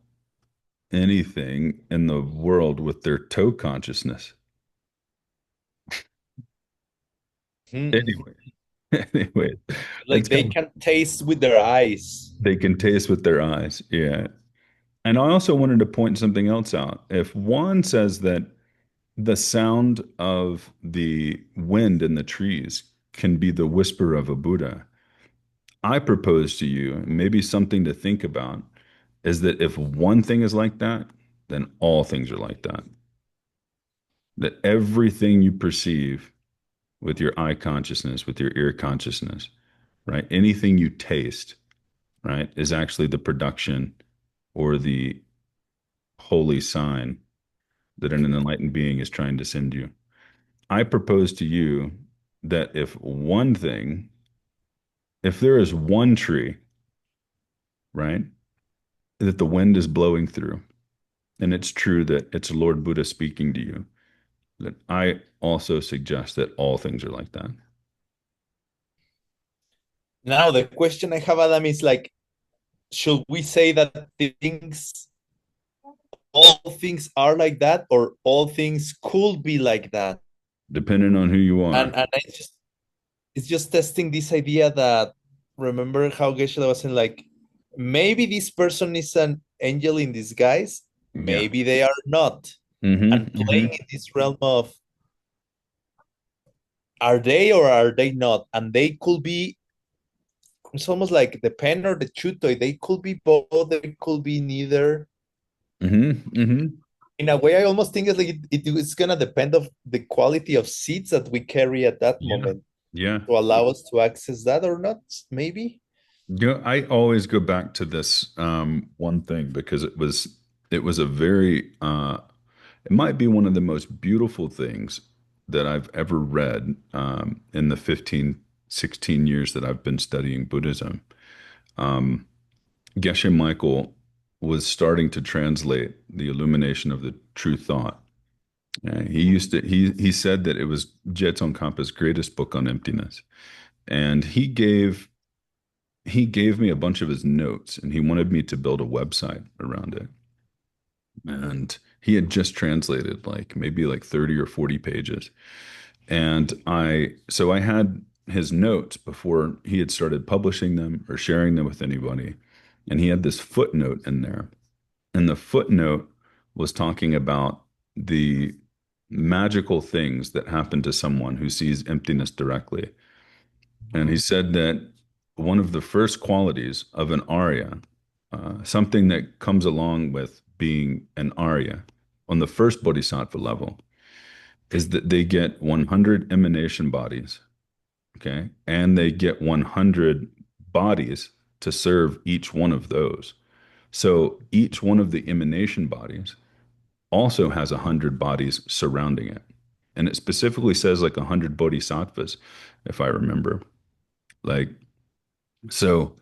anything in the world with their toe consciousness. Anyway, anyway, Like they can taste with their eyes. they can taste with their eyes. Yeah. And I also wanted to point something else out. If Juan says that the sound of the wind in the trees can be the whisper of a Buddha, I propose to you, maybe something to think about, is that if one thing is like that, then all things are like that. That everything you perceive with your eye consciousness, with your ear consciousness, right? Anything you taste, right, is actually the production or the holy sign that an enlightened being is trying to send you. I propose to you that if there is one tree, right, that the wind is blowing through, and it's true that it's Lord Buddha speaking to you, that I also suggest that all things are like that. Now, the question I have, Adam, is like, should we say that all things are like that, or all things could be like that? Depending on who you are. And it's just testing this idea that, remember how Geshe was saying, like, maybe this person is an angel in disguise, maybe they are not. And playing in this realm of, are they or are they not? And they could be, it's almost like the pen or the chutoy, they could be both, they could be neither. In a way, I almost think it's like it's gonna depend of the quality of seeds that we carry at that moment. Yeah. To allow us to access that or not, maybe. I always go back to this one thing because it was a very it might be one of the most beautiful things that I've ever read in the 15 16 years that I've been studying Buddhism. Geshe Michael was starting to translate the illumination of the true thought. He said that it was Jetson Kampa's greatest book on emptiness. And he gave me a bunch of his notes and he wanted me to build a website around it. And he had just translated like maybe like 30 or 40 pages. And so I had his notes before he had started publishing them or sharing them with anybody. And he had this footnote in there. And the footnote was talking about the magical things that happen to someone who sees emptiness directly. And he said that one of the first qualities of an Arya, something that comes along with being an Arya on the first Bodhisattva level, is that they get 100 emanation bodies, okay? And they get 100 bodies to serve each one of those. So each one of the emanation bodies also has 100 bodies surrounding it. And it specifically says like 100 bodhisattvas, if I remember. Like, so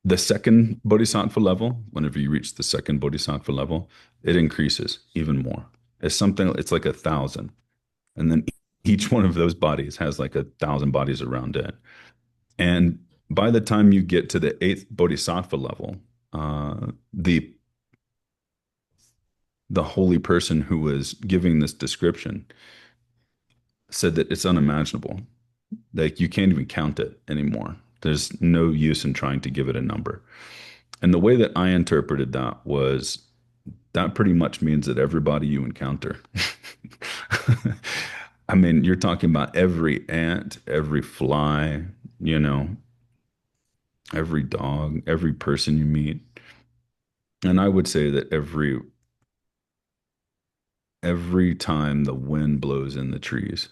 the second bodhisattva level, whenever you reach the second bodhisattva level, it increases even more. It's like 1,000. And then each one of those bodies has like 1,000 bodies around it. And by the time you get to the eighth bodhisattva level, the holy person who was giving this description said that it's unimaginable. Like you can't even count it anymore. There's no use in trying to give it a number. And the way that I interpreted that was that pretty much means that everybody you encounter. I mean, you're talking about every ant, every fly, you know, every dog, every person you meet. And I would say that every time the wind blows in the trees,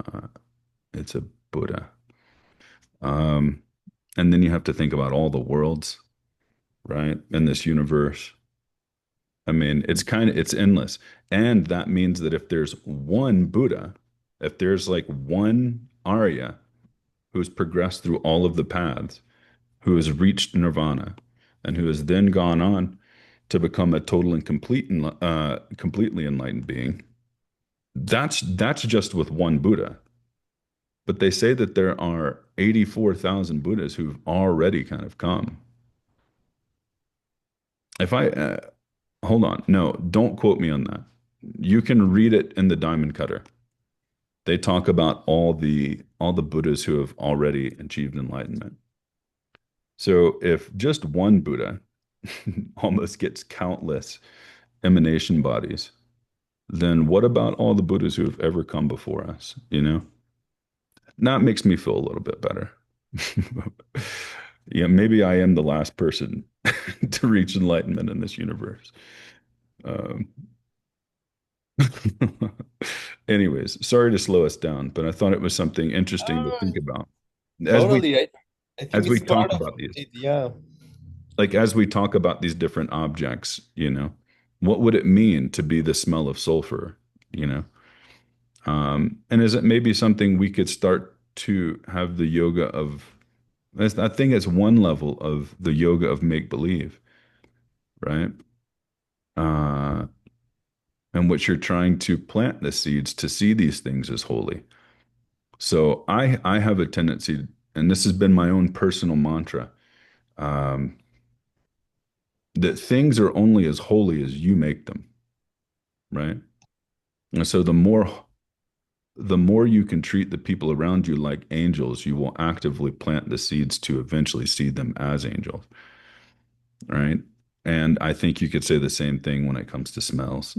uh, it's a Buddha. Um, and then you have to think about all the worlds, right, in this universe. I mean, it's endless. And that means that if there's one Buddha, if there's like one Arya who's progressed through all of the paths, who has reached nirvana, and who has then gone on to become a total and completely enlightened being, that's just with one Buddha. But they say that there are 84,000 Buddhas who've already kind of come. If I hold on, no, don't quote me on that. You can read it in the Diamond Cutter. They talk about all the Buddhas who have already achieved enlightenment. So if just one Buddha almost gets countless emanation bodies, then what about all the Buddhas who have ever come before us? You know, that makes me feel a little bit better. Yeah, maybe I am the last person to reach enlightenment in this universe. Um, anyways, sorry to slow us down, but I thought it was something interesting to Ah, think about as we totally. I think as we it's talk part of about these. it. Yeah. Like as we talk about these different objects, you know, what would it mean to be the smell of sulfur, you know? And is it maybe something we could start to have the yoga of, I think it's one level of the yoga of make believe, right? Uh, in which you're trying to plant the seeds to see these things as holy. So I have a tendency, and this has been my own personal mantra, um, that things are only as holy as you make them, right? And so the more you can treat the people around you like angels, you will actively plant the seeds to eventually see them as angels, right? And I think you could say the same thing when it comes to smells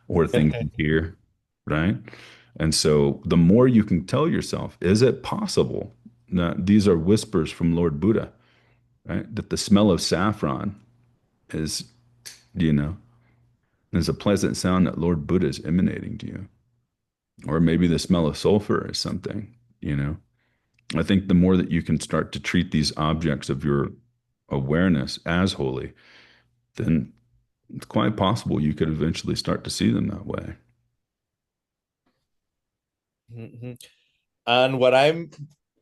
or things you hear, right? And so the more you can tell yourself, is it possible that these are whispers from Lord Buddha, right? That the smell of saffron is, you know, is a pleasant sound that Lord Buddha is emanating to you. Or maybe the smell of sulfur is something, you know. I think the more that you can start to treat these objects of your awareness as holy, then it's quite possible you could eventually start to see them that way. Mhm. And what I'm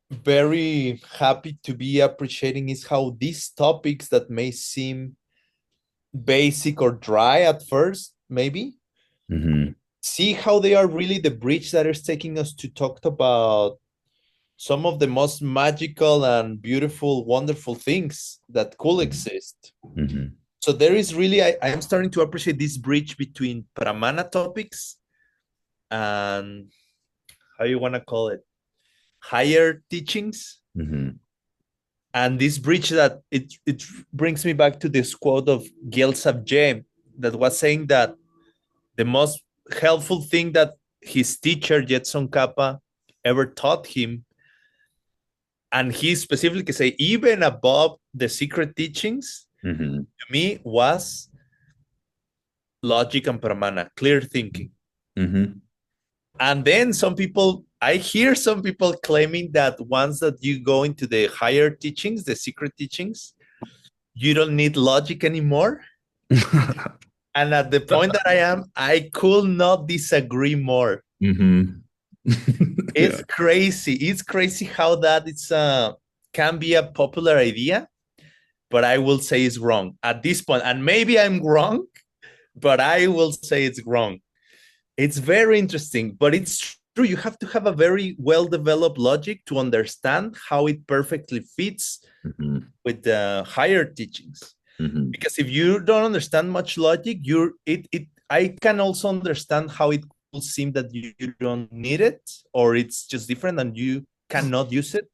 very happy to be appreciating is how these topics that may seem basic or dry at first, maybe, see how they are really the bridge that is taking us to talk about some of the most magical and beautiful, wonderful things that could exist. So there is really, I am starting to appreciate this bridge between Pramana topics and, how you want to call it, higher teachings. And this bridge that it brings me back to this quote of Gyaltsab that was saying that the most helpful thing that his teacher, Jetson Kappa, ever taught him, and he specifically say, even above the secret teachings, to me was logic and pramana, clear thinking. And then I hear some people claiming that once that you go into the higher teachings, the secret teachings, you don't need logic anymore. And at the point that I am, I could not disagree more. It's crazy. It's crazy how that can be a popular idea, but I will say it's wrong at this point. And maybe I'm wrong, but I will say it's wrong. It's very interesting, but it's true. You have to have a very well-developed logic to understand how it perfectly fits with the higher teachings. Because if you don't understand much logic, I can also understand how it will seem that you don't need it, or it's just different and you cannot use it.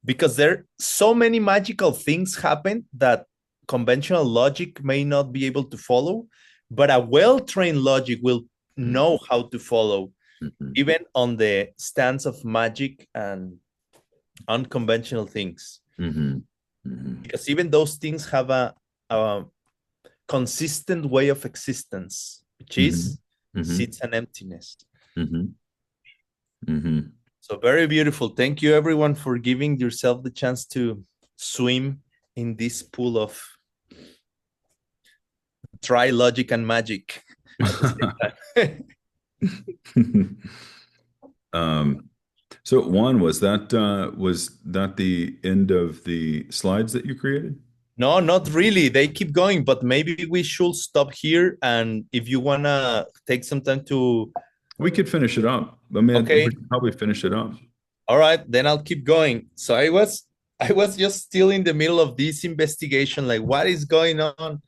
Because there are so many magical things happen that conventional logic may not be able to follow, but a well-trained logic will know how to follow, even on the stance of magic and unconventional things. Because even those things have a consistent way of existence, which is seeds and emptiness. So very beautiful. Thank you, everyone, for giving yourself the chance to swim in this pool of dry logic and magic. So Juan, was that the end of the slides that you created? No, not really. They keep going, but maybe we should stop here. And if you wanna take some time to, we could finish it up. I mean, okay, we could probably finish it up. All right, then I'll keep going. So I was just still in the middle of this investigation, like what is going on?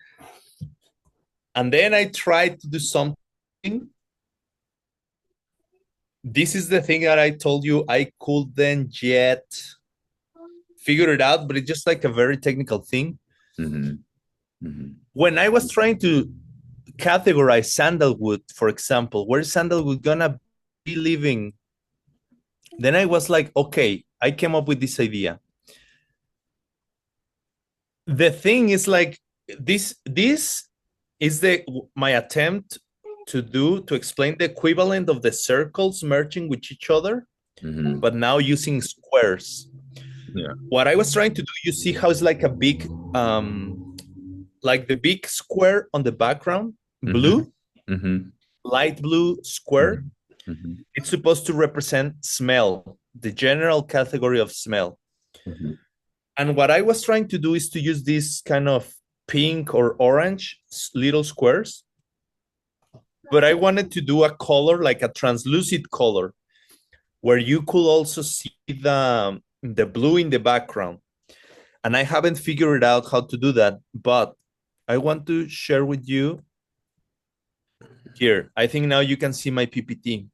And then I tried to do something. This is the thing that I told you I couldn't yet figure it out, but it's just like a very technical thing. When I was trying to categorize sandalwood, for example, where's sandalwood gonna be living? Then I was like, okay, I came up with this idea. The thing is like, this is my attempt to explain the equivalent of the circles merging with each other, but now using squares. What I was trying to do, you see how it's like a big, like the big square on the background, blue, light blue square. It's supposed to represent smell, the general category of smell. And what I was trying to do is to use this kind of pink or orange little squares, but I wanted to do a color, like a translucent color, where you could also see the blue in the background. And I haven't figured out how to do that, but I want to share with you here. I think now you can see my PPT.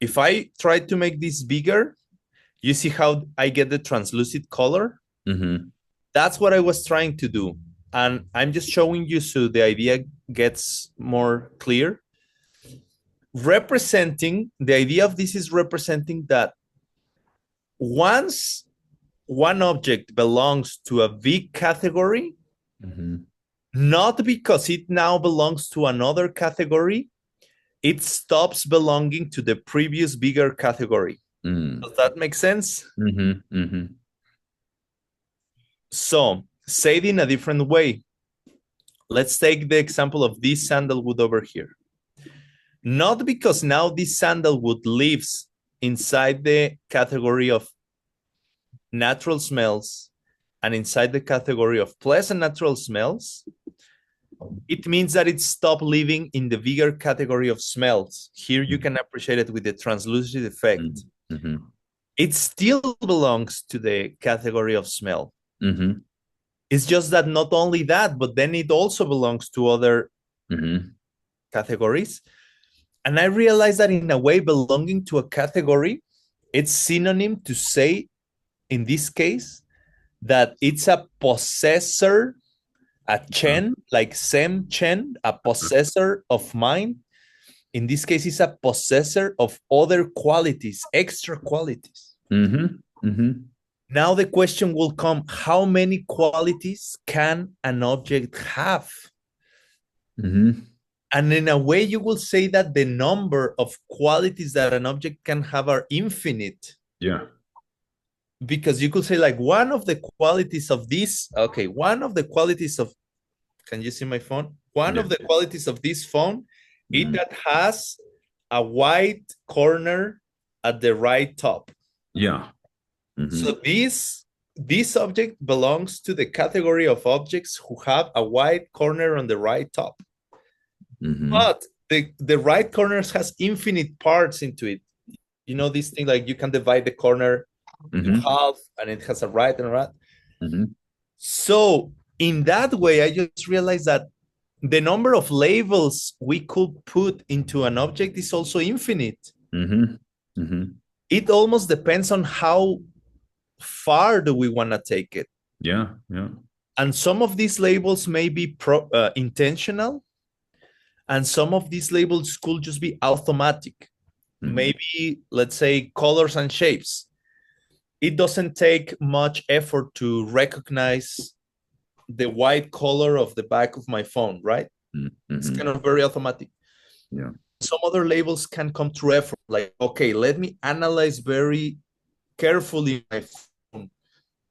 If I try to make this bigger, you see how I get the translucent color? That's what I was trying to do. And I'm just showing you so the idea gets more clear. The idea of this is representing that once one object belongs to a big category, not because it now belongs to another category, it stops belonging to the previous bigger category. Does that make sense? So, say it in a different way. Let's take the example of this sandalwood over here. Not because now this sandalwood lives inside the category of natural smells and inside the category of pleasant natural smells, it means that it stopped living in the bigger category of smells. Here you can appreciate it with the translucid effect. Mm-hmm. It still belongs to the category of smell. Mm-hmm. It's just that not only that, but then it also belongs to other categories. And I realized that in a way, belonging to a category, it's synonym to say, in this case, that it's a possessor, a chen, like Sem Chen, a possessor of mind. In this case, it's a possessor of other qualities, extra qualities. Now the question will come, how many qualities can an object have? And in a way, you will say that the number of qualities that an object can have are infinite. Yeah. Because you could say like one of the qualities of this, okay, one of the qualities of, can you see my phone? One of the qualities of this phone, it that has a white corner at the right top. Yeah. So this object belongs to the category of objects who have a white corner on the right top. But the right corner has infinite parts into it. You know, this thing like you can divide the corner in half and it has a right and a right. So in that way, I just realized that the number of labels we could put into an object is also infinite. It almost depends on how far do we want to take it. Yeah. And some of these labels may be intentional, and some of these labels could just be automatic. Maybe, let's say, colors and shapes. It doesn't take much effort to recognize the white color of the back of my phone, right? It's kind of very automatic. Yeah. Some other labels can come through effort, like, okay, let me analyze very carefully my phone.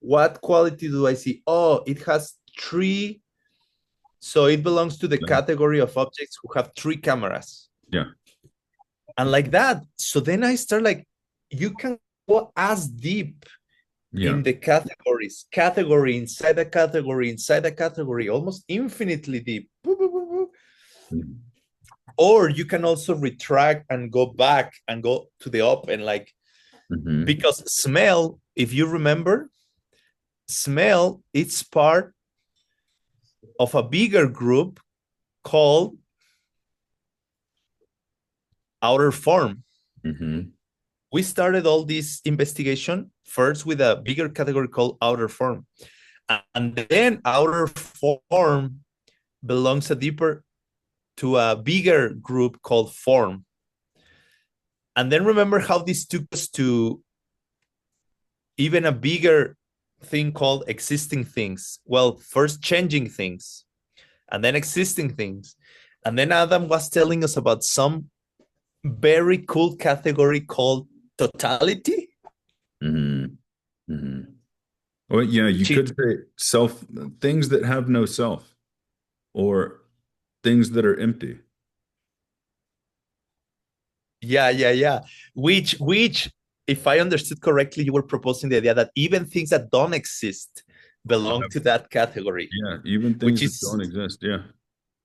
What quality do I see? Oh, it has 3. So it belongs to the category of objects who have 3 cameras. Yeah. And like that. So then I start like, you can go as deep in the categories, category inside a category, inside a category, almost infinitely deep. Or you can also retract and go back and go to the up and like, because smell, if you remember, smell, it's part of a bigger group called outer form. We started all this investigation first with a bigger category called outer form. And then outer form belongs to a bigger group called form. And then remember how this took us to even a bigger thing called existing things. Well, first changing things, and then existing things. And then Adam was telling us about some very cool category called totality. Well, yeah, you could say things that have no self, or things that are empty. Yeah. Which, if I understood correctly, you were proposing the idea that even things that don't exist belong to that category. Yeah, even things that don't exist. Yeah.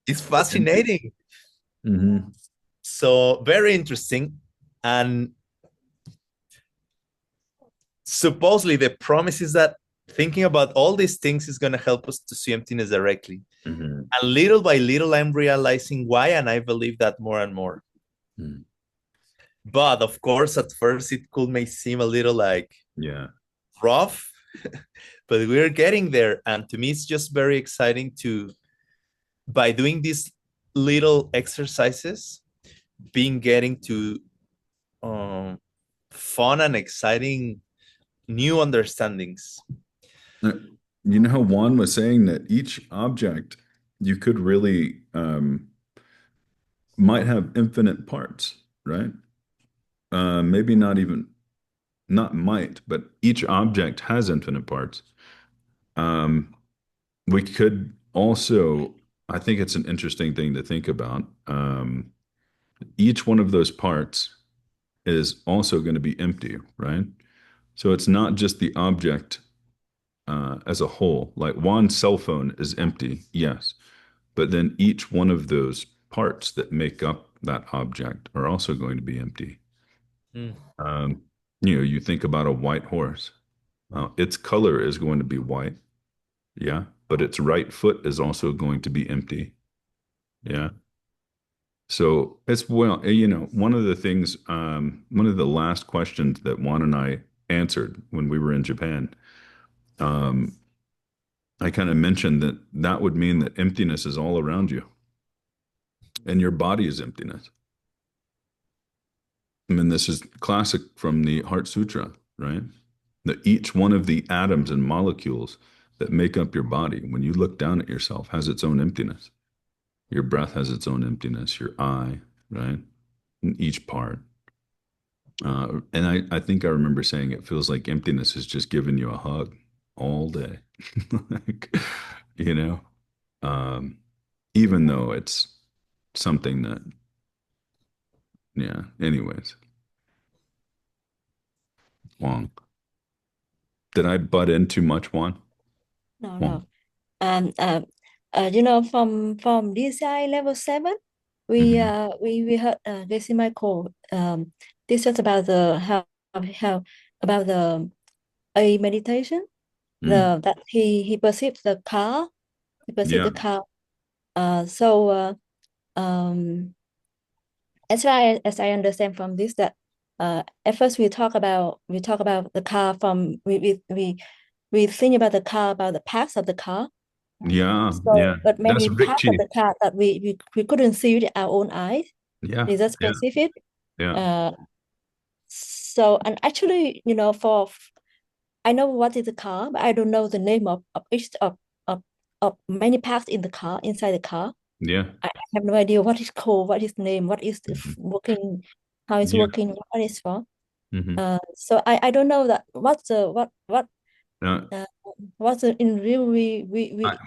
It's fascinating. So very interesting. And supposedly the promise is that thinking about all these things is going to help us to see emptiness directly. And little by little, I'm realizing why, and I believe that more and more. But of course, at first, it may seem a little like rough, but we're getting there. And to me, it's just very exciting by doing these little exercises, getting to fun and exciting new understandings. You know how Juan was saying that each object you could really might have infinite parts, right? Maybe not might, but each object has infinite parts. We could also, I think it's an interesting thing to think about. Each one of those parts is also going to be empty, right? So it's not just the object as a whole. Like Juan's cell phone is empty, yes, but then each one of those parts that make up that object are also going to be empty. Mm. Um, you think about a white horse. Its color is going to be white, yeah, but its right foot is also going to be empty, yeah. So it's well, one of the things, one of the last questions that Juan and I answered when we were in Japan, um, I kind of mentioned that that would mean that emptiness is all around you and your body is emptiness. I mean, this is classic from the Heart Sutra, right? That each one of the atoms and molecules that make up your body, when you look down at yourself, has its own emptiness. Your breath has its own emptiness, your eye, right? And each part. And I think I remember saying it feels like emptiness is just giving you a hug all day. Like, you know, um, even though it's something that, yeah, anyways, Juan. Did I butt in too much, Juan? No, Juan. no. From DCI level 7, Mhm. we heard Geshe Michael this is about the how about the a meditation, Mm. the that he perceived the car, he perceived Yeah. the car. So um as far as I understand from this, that at first we talk about the car from we think about the car, about the parts of the car. Yeah. Yeah. So, but That's maybe part of Vichy. the car that we couldn't see with our own eyes. Yeah. We just Yeah. perceive it. Yeah. Uh, so, and actually, I know what is the car, but I don't know the name of each of, of many parts in the car, inside the car. Yeah. I have no idea what is called, what is name, what is the Mhm. working, how it's Yeah. working, what is for. Hmm. So I don't know that what's the Uh, uh, what's the in real I,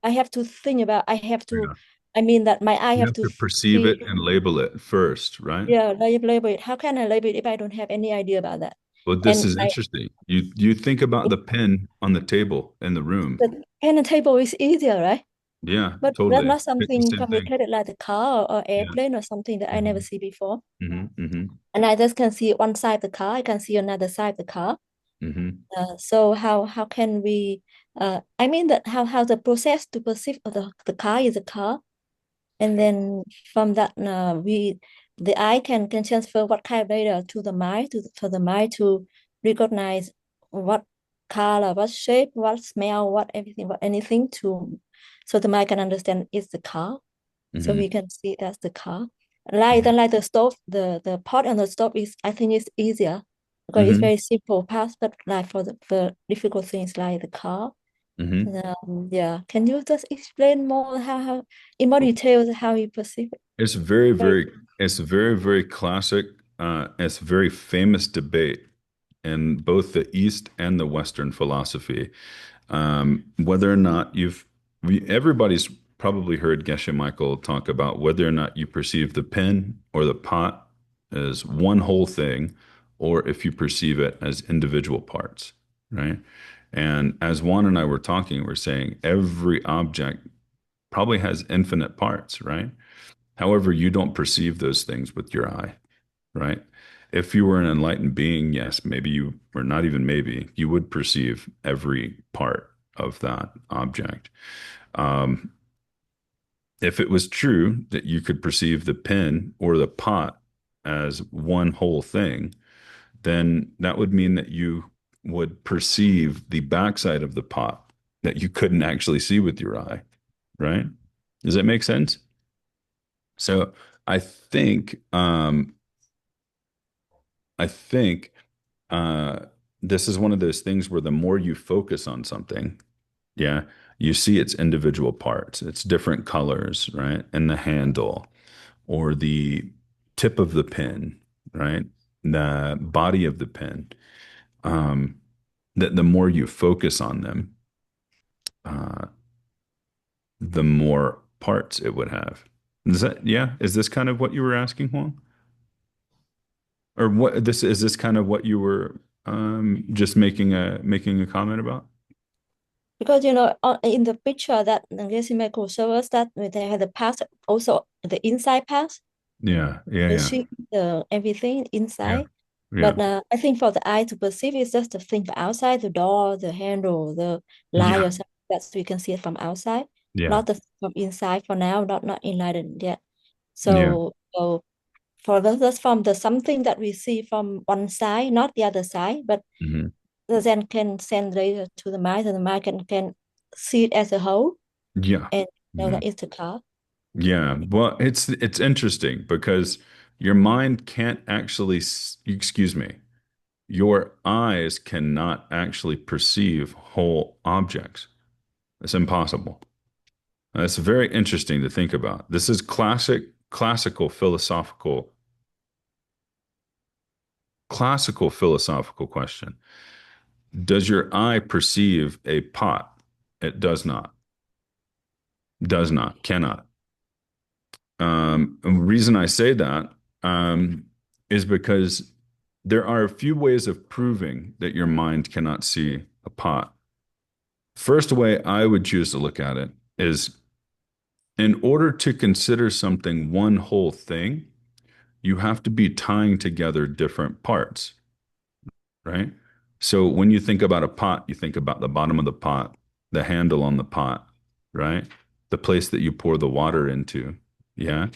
I have to think about. I have to. yeah. I mean that my eye You have have to to perceive see. it and label it first, right? Yeah, label it. How can I label it if I don't have any idea about that? Well, this And is interesting. You think about the pen on the table in the room. the pen and table is easier, right? Yeah, But that's totally. not It's the something same thing. complicated like the car or Yeah. airplane or something that I never Hmm. see before. Hmm. Hmm. And I just can see one side of the car. I can see another side of the car. Hmm. So how can we? I mean that how the process to perceive of the car is a car. And then from that, the eye can transfer what kind of data to the mind, for the mind to recognize what color, what shape, what smell, what everything, what anything to, so the mind can understand it's the car. So Hmm. we can see that's the car. Like the stove, the pot on the stove is, I think, it's easier because it's Hmm. very simple path. But like for the difficult things like the car, Hmm. yeah. Can you just explain more how in more details how you perceive it? It's very, Right. it's a very, very classic, it's a very famous debate in both the East and the Western philosophy. Whether or not everybody's probably heard Geshe Michael talk about whether or not you perceive the pen or the pot as one whole thing, or if you perceive it as individual parts, right? And as Juan and I were talking, we're saying every object probably has infinite parts, right? However, you don't perceive those things with your eye, right? If you were an enlightened being, yes, maybe you, or not even maybe, you would perceive every part of that object. Um, if it was true that you could perceive the pen or the pot as one whole thing, then that would mean that you would perceive the backside of the pot that you couldn't actually see with your eye, right? Does that make sense? So I think I think uh, this is one of those things where the more you focus on something, yeah, you see its individual parts, its different colors, right? And the handle or the tip of the pen, right? The body of the pen. Um, that the more you focus on them, uh, the more parts it would have. Is that, yeah? Is this kind of what you were asking, Huang? Or what this is this kind of what you were just making a comment about? Because in the picture that Geshe Michael showed us that they had the past, also the inside past, Yeah, yeah, the yeah, sheet, the everything yeah, inside. yeah, But I think for the eye to perceive is just the thing outside, the door, the handle, the light yeah, or something that we can see it from outside, yeah, not the from inside for now, not enlightened yet. yeah. So for us from the something that we see from one side, not the other side, but Hmm. the Zen can send data to the mind, and the mind can see it as a whole Yeah. and know Mhm. that it's a car. Yeah. Well, it's interesting because your mind can't actually, excuse me, your eyes cannot actually perceive whole objects. It's impossible. That's very interesting to think about. This is classical philosophical question. Does your eye perceive a pot? It does not. Does not. Cannot. The reason I say that is because there are a few ways of proving that your mind cannot see a pot. First way I would choose to look at it is in order to consider something one whole thing, you have to be tying together different parts, right? So when you think about a pot, you think about the bottom of the pot, the handle on the pot, right? The place that you pour the water into. Yeah.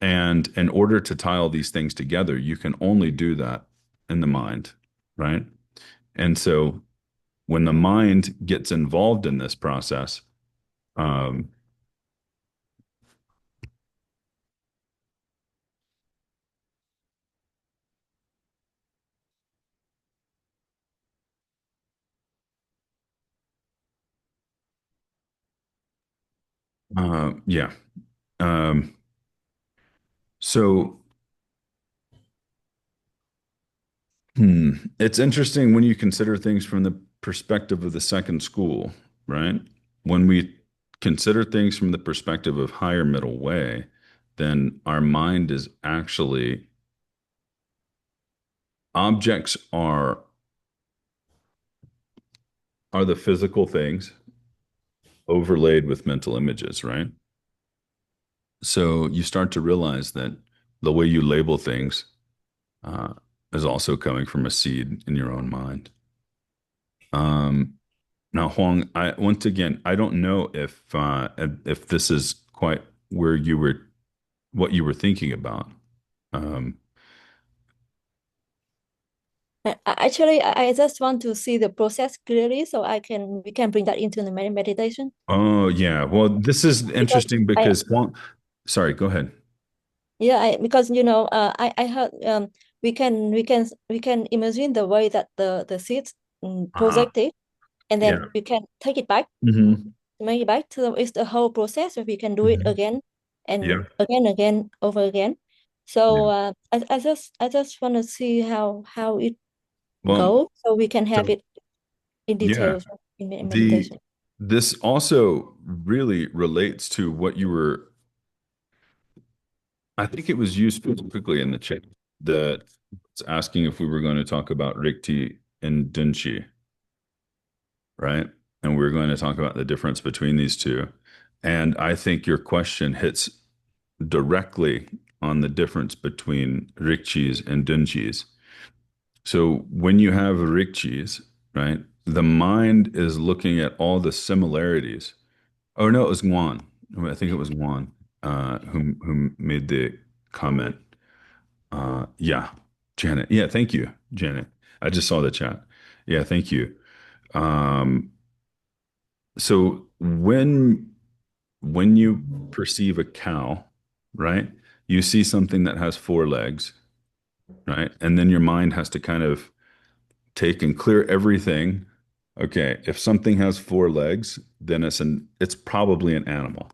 And in order to tie all these things together, you can only do that in the mind, right? And so when the mind gets involved in this process, um, yeah. Um, so it's interesting when you consider things from the perspective of the second school, right? When we consider things from the perspective of higher middle way, then our mind is actually objects are the physical things overlaid with mental images, right? So you start to realize that the way you label things uh, is also coming from a seed in your own mind. Um, Now, Huang, I once again, I don't know if this is quite where you were, what you were thinking about. Um, Actually, I just want to see the process clearly, so we can bring that into the meditation. oh yeah, well, this is Because interesting I because Huang, sorry, go ahead. yeah, because I heard we can imagine the way that the seeds Uh-huh. projected, and then Yeah. we can take it back, Hmm. make it back. So it's the whole process where we can do it Hmm. again and Yeah. again, over again. Yeah. So I just want to see how it Well, goes, so we can have so it in yeah, details in the meditation. this also really relates to what you were, I think it was used specifically in the chat that it's asking if we were going to talk about Rikti and Dunshi, right? And we're going to talk about the difference between these two. And I think your question hits directly on the difference between Rikchis and Dunshis. So when you have Rikchis, right, the mind is looking at all the similarities. Oh no, it was Nguyen. I think it was Nguyen who made the comment. Yeah, Janet. Yeah, thank you, Janet. I just saw the chat. Yeah, thank you. Um, so when you perceive a cow, right, you see something that has four legs, right? And then your mind has to kind of take and clear everything. Okay, if something has four legs, then it's probably an animal,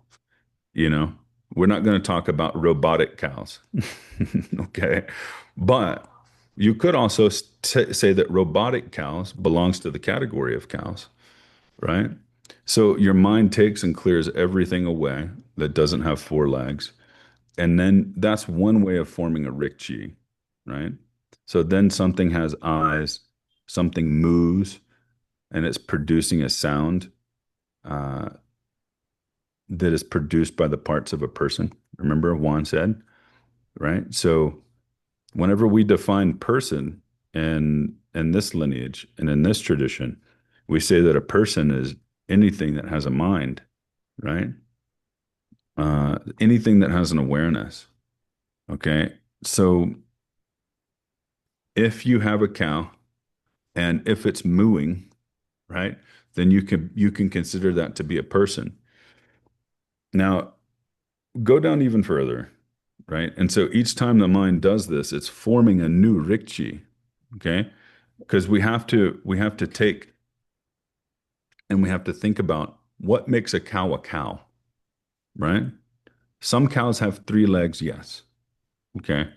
you know? We're not going to talk about robotic cows. Okay. But you could also say that robotic cows belongs to the category of cows, right? So your mind takes and clears everything away that doesn't have four legs. And then that's one way of forming a rikchi, right? So then something has eyes, something moves, and it's producing a sound uh, that is produced by the parts of a person. Remember, Juan said, right? So whenever we define person in this lineage and in this tradition, we say that a person is anything that has a mind, right? Anything that has an awareness. Okay. So if you have a cow and if it's mooing, right, then you can consider that to be a person. Now, go down even further, right? And so each time the mind does this, it's forming a new rikchi, okay? Because we have to take and we have to think about what makes a cow, right? Some cows have 3 legs, yes. Okay.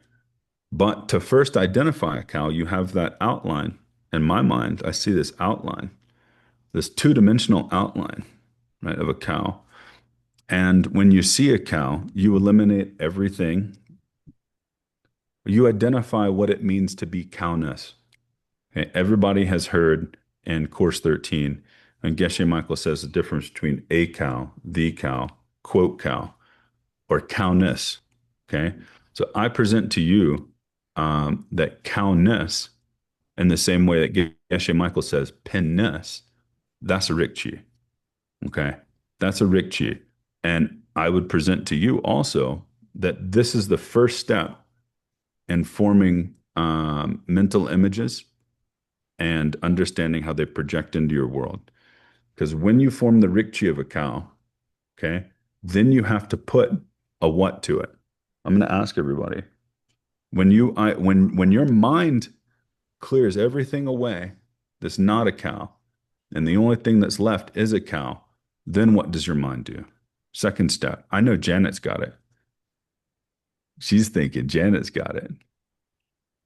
But to first identify a cow, you have that outline. In my mind, I see this outline, this two-dimensional outline, right, of a cow. And when you see a cow, you eliminate everything. You identify what it means to be cowness. Okay? Everybody has heard in Course 13, and Geshe Michael says the difference between a cow, the cow, quote cow, or cowness. Okay. So I present to you that cowness in the same way that Geshe Michael says pinness, that's a rikchi. Okay. That's a rikchi. And I would present to you also that this is the first step in forming mental images and understanding how they project into your world. Because when you form the rikchi of a cow, okay, then you have to put a what to it. I'm going to ask everybody. When your mind clears everything away that's not a cow, and the only thing that's left is a cow, then what does your mind do? Second step. I know Janet's got it. She's thinking Janet's got it.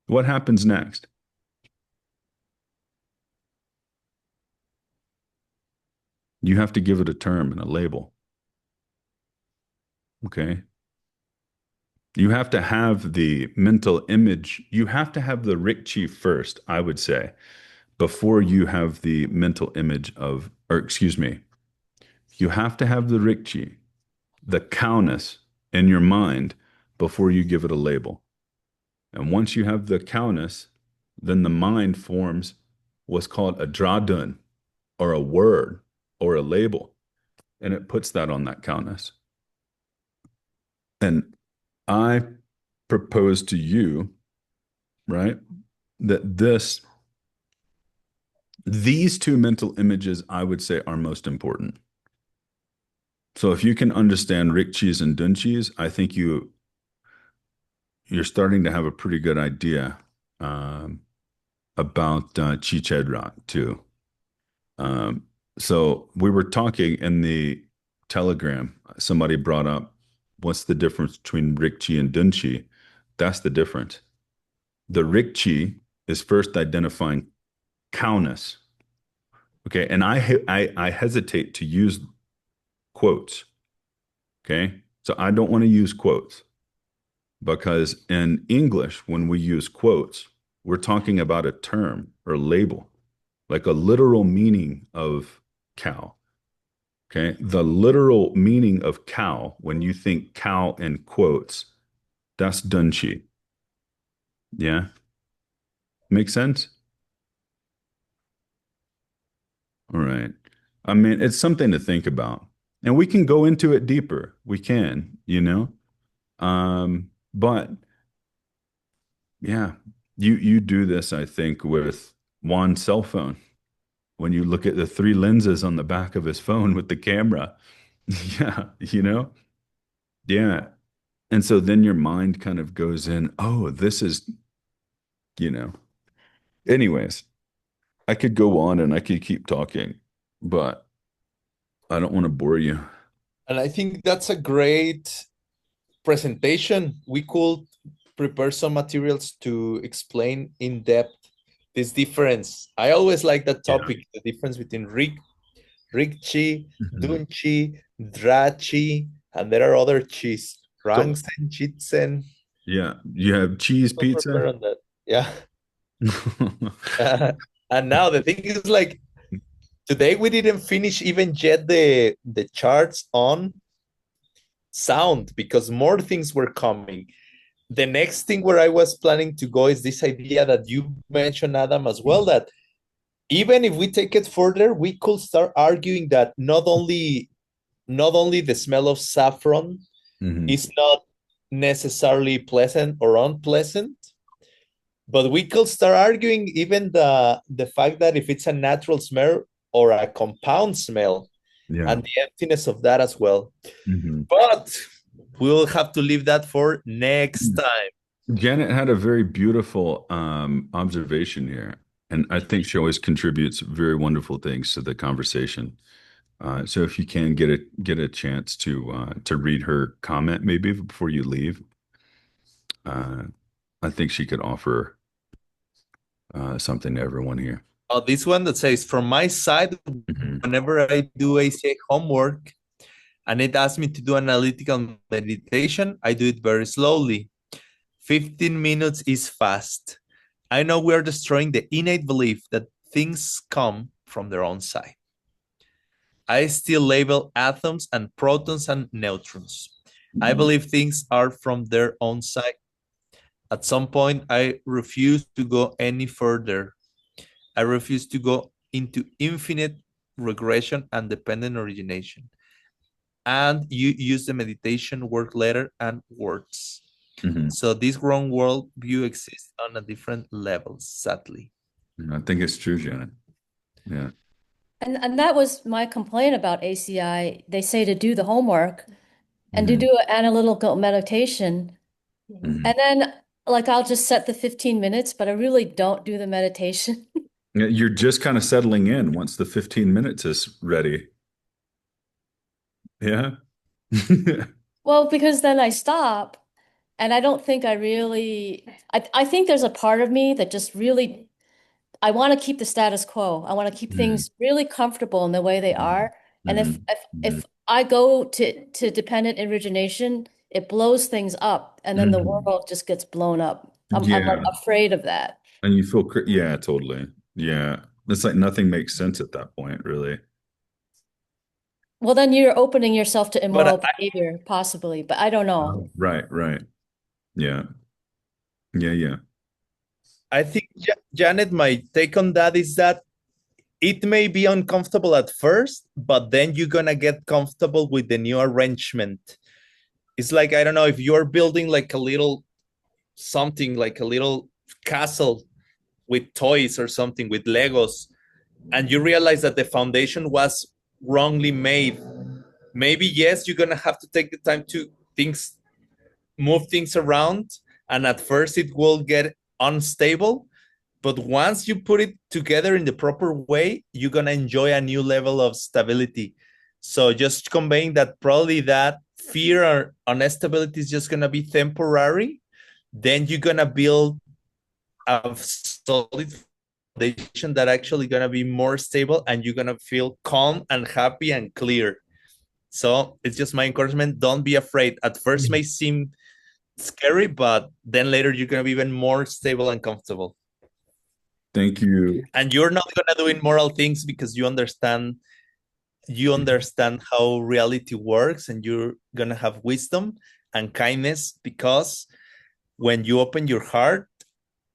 What happens next? You have to give it a term and a label. Okay. You have to have the mental image. You have to have the rikchi first, I would say, before you have the mental image of, or excuse me, you have to have the rikchi, the cowness in your mind before you give it a label. And once you have the cowness, then the mind forms what's called a dradun, or a word, or a label, and it puts that on that cowness. And I propose to you, right, that these two mental images, I would say, are most important. So if you can understand rikchis and dunchis, I think you're starting to have a pretty good idea about Chichedrak too. So we were talking in the Telegram. Somebody brought up, what's the difference between rikchi and dunchi? That's the difference. The rikchi is first identifying cowness. Okay, and I hesitate to use quotes. Okay, so I don't want to use quotes because in English, when we use quotes, we're talking about a term or label, like a literal meaning of cow. Okay, the literal meaning of cow, when you think cow in quotes, that's dunchi. Yeah, make sense? All right. I mean, it's something to think about. And we can go into it deeper. We can, But yeah, you do this, I think, with Juan's cell phone. When you look at the 3 lenses on the back of his phone with the camera. Yeah, Yeah. And so then your mind kind of goes in, oh, this is, you know. Anyways, I could go on and I could keep talking, but I don't want to bore you. And I think that's a great presentation. We could prepare some materials to explain in depth this difference. I always like that topic, the difference between Rikchi, Dunchi, Drachi, and there are other chis. Rangsen, Chitsen. Yeah, you have cheese We'll prepare pizza. on that. Yeah. And now the thing is like today we didn't finish even yet the charts on sound because more things were coming. The next thing where I was planning to go is this idea that you mentioned, Adam, as well, that even if we take it further, we could start arguing that not only the smell of saffron is not necessarily pleasant or unpleasant, but we could start arguing even the fact that if it's a natural smell or a compound smell, Yeah. and the emptiness of that as well. Mhm. But we'll have to leave that for next time. Janet had a very beautiful observation here, and I think she always contributes very wonderful things to the conversation. So if you can get a chance to read her comment maybe before you leave, I think she could offer something to everyone here. Oh, this one that says, from my side, whenever I do ACA homework and it asks me to do analytical meditation, I do it very slowly. 15 minutes is fast. I know we are destroying the innate belief that things come from their own side. I still label atoms and protons and neutrons. I believe things are from their own side. At some point, I refuse to go any further. I refuse to go into infinite regression and dependent origination. And you use the meditation word letter and words. So this wrong world view exists on a different level, sadly. I think it's true, Janet. Yeah. And that was my complaint about ACI. They say to do the homework and to do an analytical meditation. And then like I'll just set the 15 minutes, but I really don't do the meditation. Yeah, you're just kind of settling in once the 15 minutes is ready. Yeah. Well, because then I stop and I don't think I think there's a part of me that just really, I want to keep the status quo. I want to keep things really comfortable in the way they are. And if I go to dependent origination, it blows things up and then the world just gets blown up. I'm like afraid of that. And you feel, yeah, totally. Yeah. It's like nothing makes sense at that point, really. Well, then you're opening yourself to immoral behavior, possibly, but I don't know. Right. Yeah. Yeah. I think, Janet, my take on that is that it may be uncomfortable at first, but then you're going to get comfortable with the new arrangement. It's like, I don't know, if you're building like a little something, like a little castle with toys or something, with Legos, and you realize that the foundation was wrongly made. Maybe, yes, you're going to have to take the time to move things around. And at first it will get unstable. But once you put it together in the proper way, you're going to enjoy a new level of stability. So just conveying that probably that fear or instability is just going to be temporary. Then you're going to build a solid foundation that actually going to be more stable, and you're going to feel calm and happy and clear. So it's just my encouragement. Don't be afraid. At first may seem scary, but then later you're going to be even more stable and comfortable. Thank you. And you're not going to do immoral things because you understand how reality works, and you're going to have wisdom and kindness, because when you open your heart,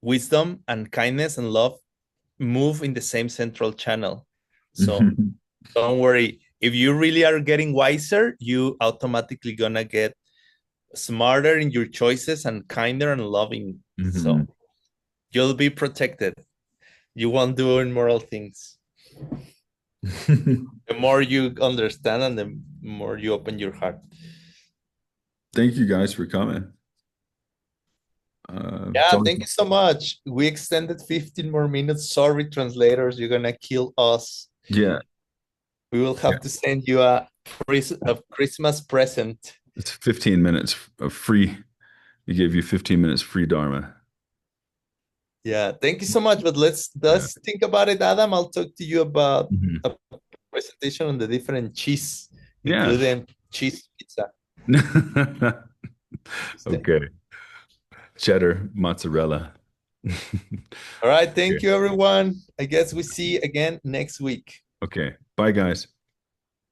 wisdom and kindness and love move in the same central channel. So don't worry. If you really are getting wiser, you automatically going to get smarter in your choices and kinder and loving. So you'll be protected. You won't do immoral things. The more you understand and the more you open your heart. Thank you guys for coming. Thank you so much. We extended 15 more minutes. Sorry, translators, you're gonna kill us. Yeah. We will have to send you a Christmas present. It's 15 minutes of free. We gave you 15 minutes free Dharma. Yeah, thank you so much. But let's think about it, Adam. I'll talk to you about a presentation on the different cheese, including cheese pizza. Okay. Cheddar, mozzarella. All right. Thank Okay. you, everyone. I guess we see again next week. Okay. Bye, guys.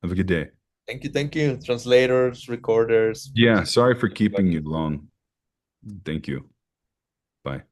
Have a good day. Thank you. Thank you. Translators, recorders. Yeah. Sorry for keeping you long. Thank you. Bye.